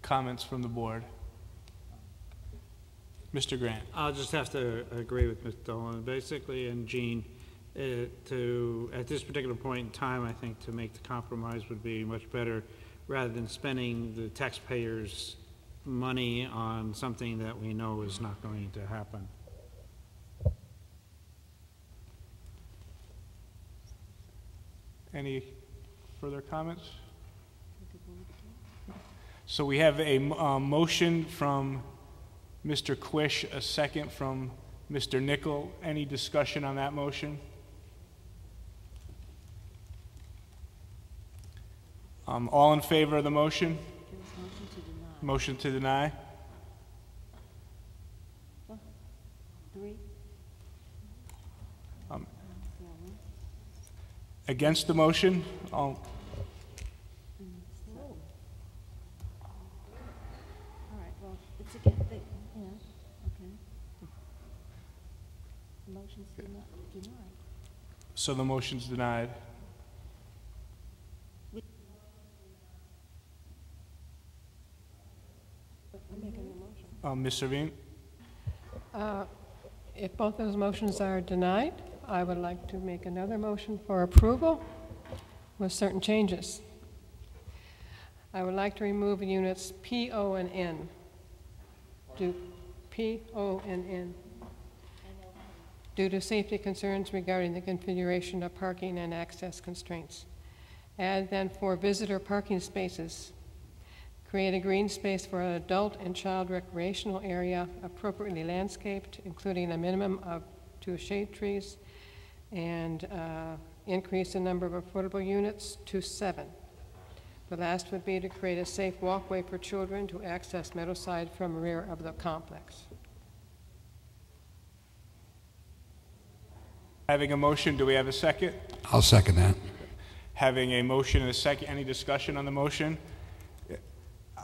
comments from the board? Mr. Grant. I'll just have to agree with Mr. Dolan. Basically, and Gene, at this particular point in time, I think to make the compromise would be much better rather than spending the taxpayers' money on something that we know is not going to happen. Any further comments? So we have a motion from Mr. Quish, a second from Mr. Nickel. Any discussion on that motion? All in favor of the motion? Motion to deny. 3. Against the motion? All right, well, it's again, okay. The motion's denied. So the motion's denied. Ms. Servine? If both those motions are denied, I would like to make another motion for approval with certain changes. I would like to remove units P, O, and N. Do P, O, and N. Due to safety concerns regarding the configuration of parking and access constraints. Add then 4 visitor parking spaces. Create a green space for an adult and child recreational area appropriately landscaped, including a minimum of 2 shade trees, and increase the number of affordable units to 7. The last would be to create a safe walkway for children to access Meadowside from rear of the complex. Having a motion, do we have a second? I'll second that. Having a motion and a second, any discussion on the motion?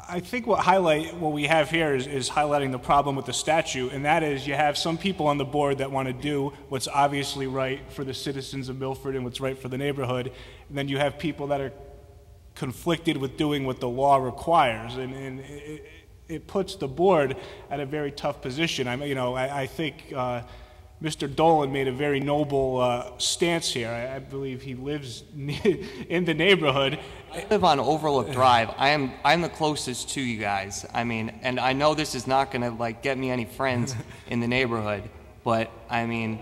I think what we have here is highlighting the problem with the statute, and that is you have some people on the board that want to do what's obviously right for the citizens of Milford and what's right for the neighborhood, and then you have people that are conflicted with doing what the law requires, and it puts the board at a very tough position. I think Mr. Dolan made a very noble stance here. I believe he lives in the neighborhood. I live on Overlook Drive. I'm the closest to you guys. I mean, and I know this is not going to like get me any friends in the neighborhood, but I mean.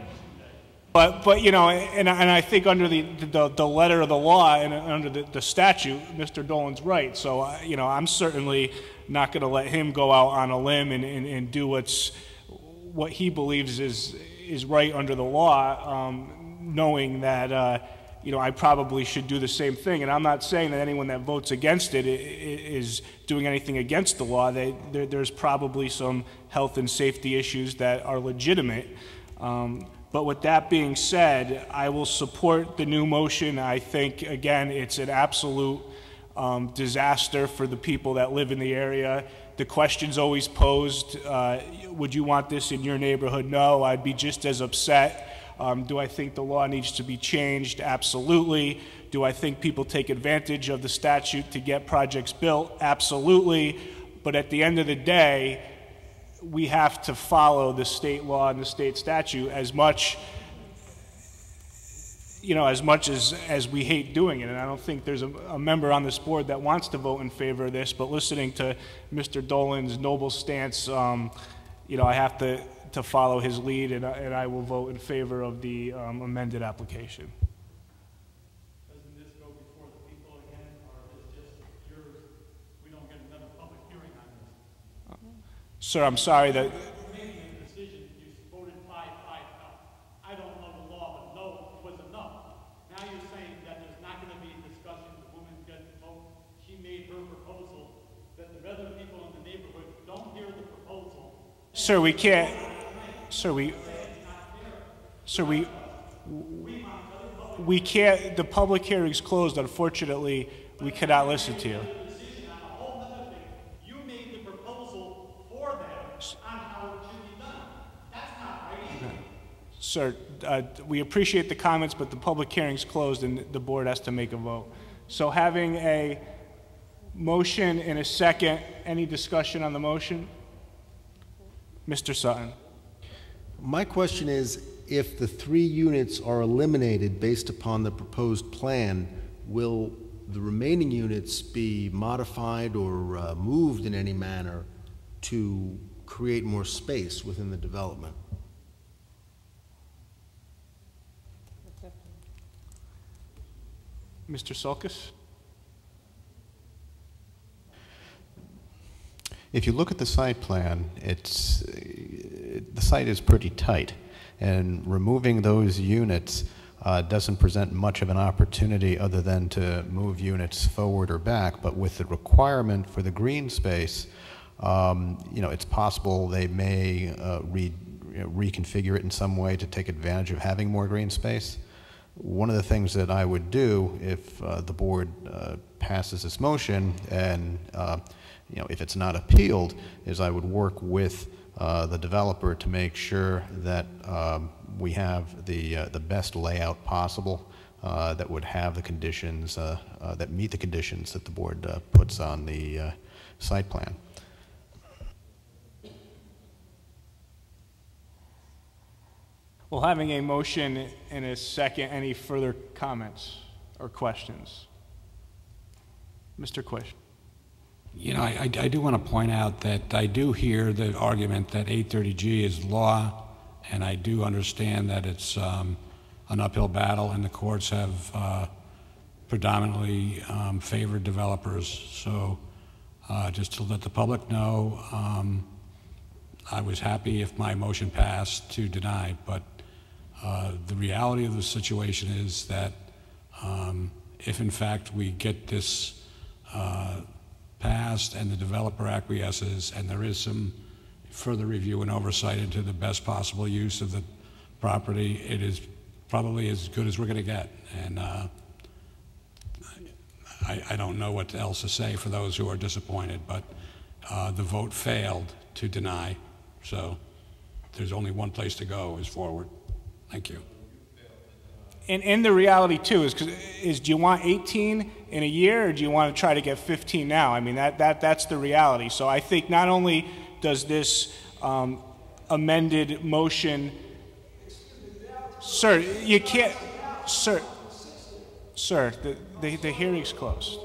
But you know, and I think under the letter of the law and under the statute, Mr. Dolan's right. So you know, I'm certainly not going to let him go out on a limb and do what he believes is right under the law, knowing that you know, I probably should do the same thing. And I'm not saying that anyone that votes against it is doing anything against the law. There's probably some health and safety issues that are legitimate. But with that being said, I will support the new motion. I think, again, it's an absolute disaster for the people that live in the area. The question's always posed, would you want this in your neighborhood? No, I'd be just as upset. Do I think the law needs to be changed? Absolutely. Do I think people take advantage of the statute to get projects built? Absolutely. But at the end of the day, we have to follow the state law and the state statute as much as we hate doing it. And I don't think there's a member on this board that wants to vote in favor of this, but listening to Mr. Dolan's noble stance, you know, I have to follow his lead, and I will vote in favor of the amended application. Doesn't this go before the people again, or is this just yours? We don't get another public hearing on this. Sir, I'm sorry that... Making a decision, you voted 5-5 no. I don't know the law, but no was enough. Now you're saying that there's not going to be a discussion, the woman gets the vote, she made her proposal, that the other people in the neighborhood don't hear the proposal. Sir, we can't... we can't, the public hearing's closed, unfortunately, we cannot listen to you. You made the proposal for them on how it should be done. That's not right either. Sir, we appreciate the comments, but the public hearing's closed and the board has to make a vote. So having a motion and a second, any discussion on the motion? Mr. Sutton. My question is, if the 3 units are eliminated based upon the proposed plan, will the remaining units be modified or moved in any manner to create more space within the development? Mr. Sulkus? If you look at the site plan, the site is pretty tight, and removing those units doesn't present much of an opportunity other than to move units forward or back. But with the requirement for the green space, you know, it's possible they may reconfigure it in some way to take advantage of having more green space. One of the things that I would do if the board passes this motion, and you know, if it's not appealed, is I would work with the developer to make sure that we have the best layout possible that would have the conditions that meet the conditions that the board puts on the site plan. Well, having a motion and a second, any further comments or questions? Mr. Quish. You know, I do want to point out that I do hear the argument that 830G is law, and I do understand that it's an uphill battle, and the courts have predominantly favored developers. So just to let the public know, I was happy if my motion passed to deny, but the reality of the situation is that if in fact we get this passed and the developer acquiesces and there is some further review and oversight into the best possible use of the property, it is probably as good as we're going to get. And I don't know what else to say for those who are disappointed, but the vote failed to deny. So there's only one place to go, is forward. Thank you. And the reality too is do you want 18 in a year, or do you want to try to get 15 now? I mean, that's the reality. So I think not only does this amended motion, sir, you can't, sir, the hearing's closed.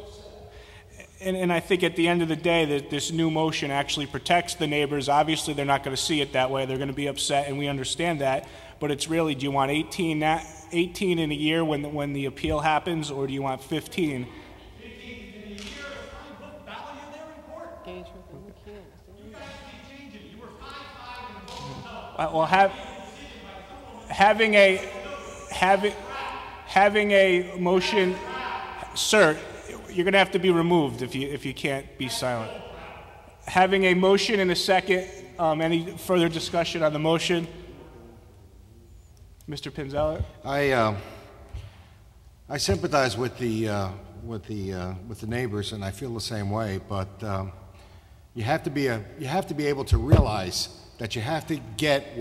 And I think at the end of the day that this new motion actually protects the neighbors. Obviously, they're not going to see it that way. They're going to be upset, and we understand that. But it's really, do you want 18 in a year when the appeal happens, or do you want 15? Well, having a motion, sir, you're going to have to be removed if you can't be silent. Having a motion and a second, any further discussion on the motion? Mr. Pinzeller? I sympathize with the neighbors, and I feel the same way. But you have to be able to realize that you have to get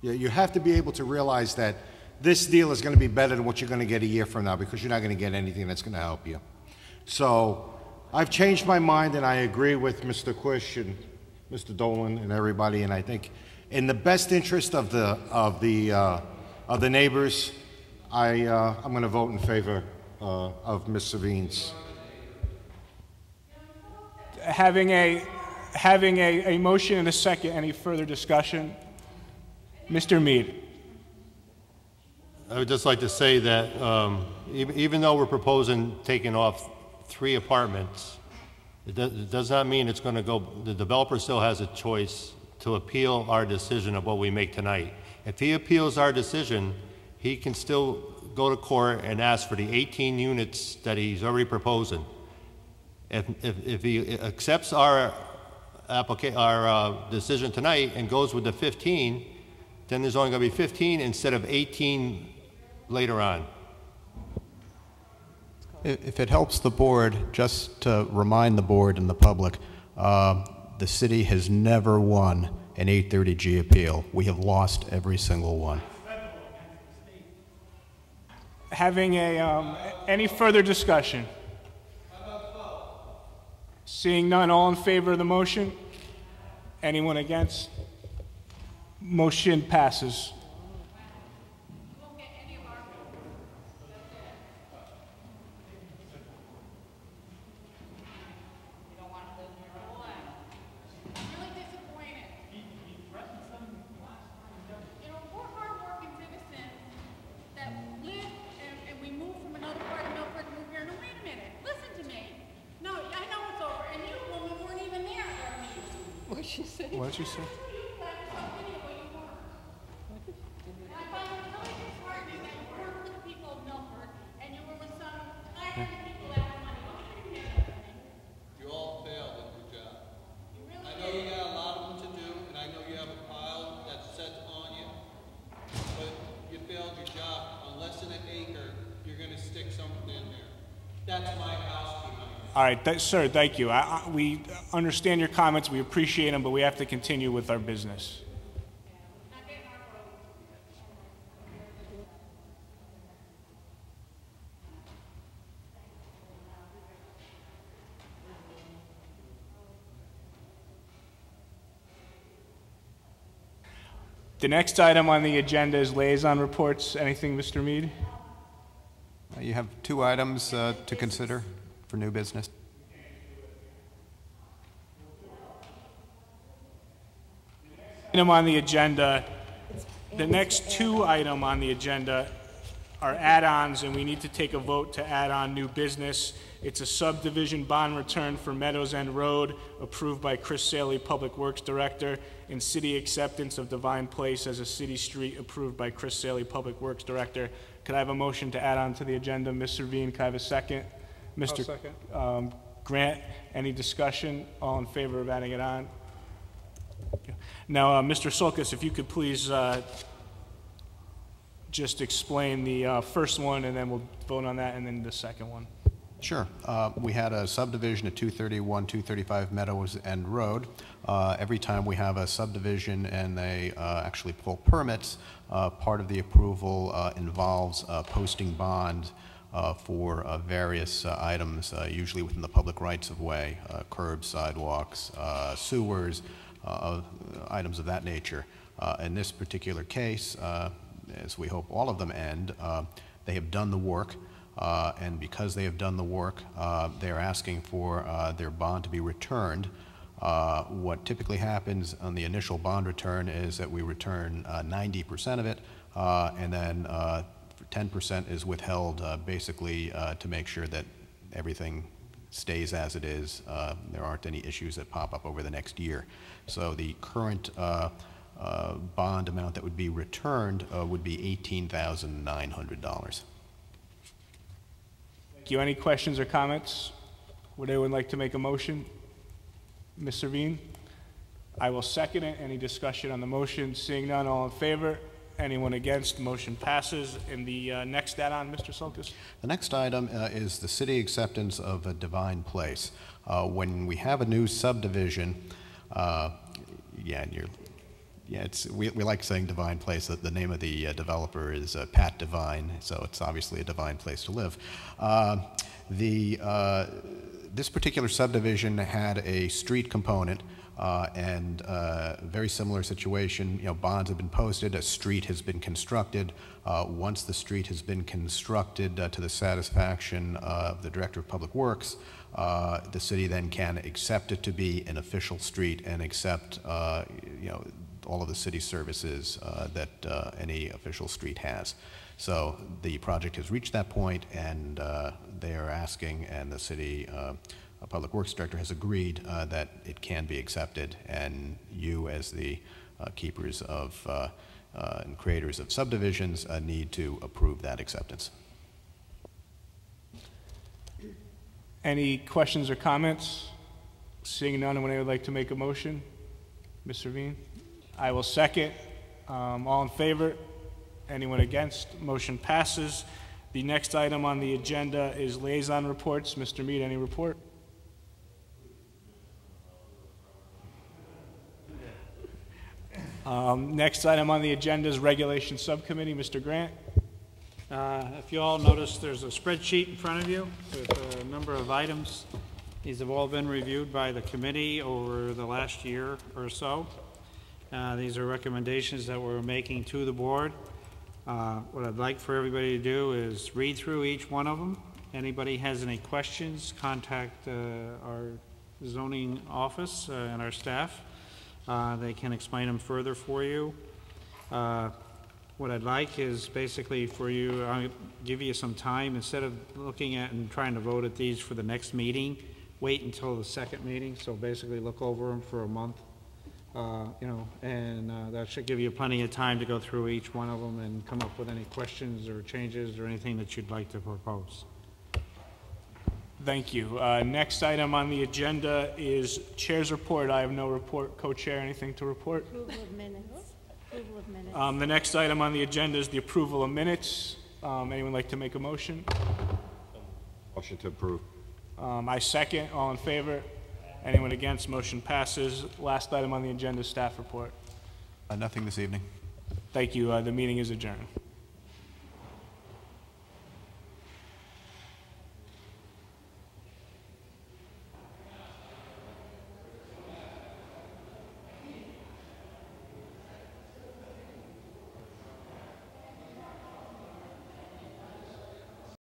you have to be able to realize that this deal is going to be better than what you're going to get a year from now, because you're not going to get anything that's going to help you. So I've changed my mind, and I agree with Mr. Quish and Mr. Dolan and everybody. And I think, in the best interest of the neighbors, I'm going to vote in favor of Ms. Savine's. Having a motion and a second, any further discussion? Mr. Mead. I would just like to say that even though we're proposing taking off 3 apartments, it does not mean it's going to go. The developer still has a choice to appeal our decision of what we make tonight. If he appeals our decision, he can still go to court and ask for the 18 units that he's already proposing. If he accepts our decision tonight and goes with the 15, then there's only going to be 15 instead of 18 later on. If it helps the board, just to remind the board and the public, the city has never won an 830G appeal. We have lost every single one. Having any further discussion? Seeing none, all in favor of the motion? Anyone against? Motion passes. What did she say? What did she say? You all failed at your job. I know you got a lot of them to do, and I know you have a pile that's set on you, but you failed your job. On less than an acre, you're going to stick something in there. That's my house behind. All right, sir, thank you. We understand your comments. We appreciate them, but we have to continue with our business. The next item on the agenda is liaison reports. Anything, Mr. Mead? You have 2 items to consider for new business. Item on the agenda. The next 2 items on the agenda are add-ons, and we need to take a vote to add on new business. It's a subdivision bond return for Meadows End Road, approved by Chris Saley, Public Works Director, and city acceptance of Divine Place as a city street, approved by Chris Saley, Public Works Director. Could I have a motion to add on to the agenda? Ms. Servine, could I have a second? Mr. Second. Grant, any discussion? All in favor of adding it on? Now, Mr. Sulkus, if you could please just explain the first one, and then we'll vote on that, and then the second one. Sure. We had a subdivision at 231, 235 Meadows End Road. Every time we have a subdivision and they actually pull permits, part of the approval involves posting bond for various items, usually within the public rights of way, curbs, sidewalks, sewers, items of that nature. In this particular case, as we hope all of them end, they have done the work, and because they have done the work, they are asking for their bond to be returned. What typically happens on the initial bond return is that we return 90% of it, and then 10% is withheld basically to make sure that everything stays as it is. There aren't any issues that pop up over the next year. So the current bond amount that would be returned would be $18,900. Thank you. Any questions or comments? Would anyone like to make a motion? Ms. Servine? I will second it. Any discussion on the motion? Seeing none, all in favor? Anyone against? Motion passes. And the next add-on, Mr. Sulkus? The next item is the city acceptance of a Divine Place. When we have a new subdivision, we like saying Divine Place. The name of the developer is Pat Divine, so it's obviously a divine place to live. This particular subdivision had a street component, and very similar situation. Bonds have been posted, a street has been constructed. Once the street has been constructed to the satisfaction of the Director of Public Works, the city then can accept it to be an official street and accept all of the city services that any official street has. So the project has reached that point, and they are asking, and the city Public Works Director has agreed that it can be accepted, and you as the keepers of and creators of subdivisions need to approve that acceptance. Any questions or comments? Seeing none, would anyone like to make a motion? Ms. Servine? I will second. All in favor? Anyone against? Motion passes. The next item on the agenda is liaison reports. Mr. Mead, any report? Next item on the agenda is Regulation Subcommittee. Mr. Grant? If you all notice, there's a spreadsheet in front of you with a number of items. These have all been reviewed by the committee over the last year or so. These are recommendations that we're making to the board. What I'd like for everybody to do is read through each one of them. Anybody has any questions, contact our zoning office and our staff. They can explain them further for you. What I'd like is basically for you, I'll give you some time. Instead of looking at and trying to vote at these for the next meeting, wait until the second meeting. So basically look over them for a month. That should give you plenty of time to go through each one of them and come up with any questions or changes or anything that you'd like to propose. Thank you. Next item on the agenda is Chair's report. I have no report. Co-Chair, anything to report? Approval of minutes. Approval of minutes. The next item on the agenda is the approval of minutes. Anyone like to make a motion? Motion to approve. I second. All in favor? Anyone against? Motion passes. Last item on the agenda is staff report. Nothing this evening. Thank you. The meeting is adjourned.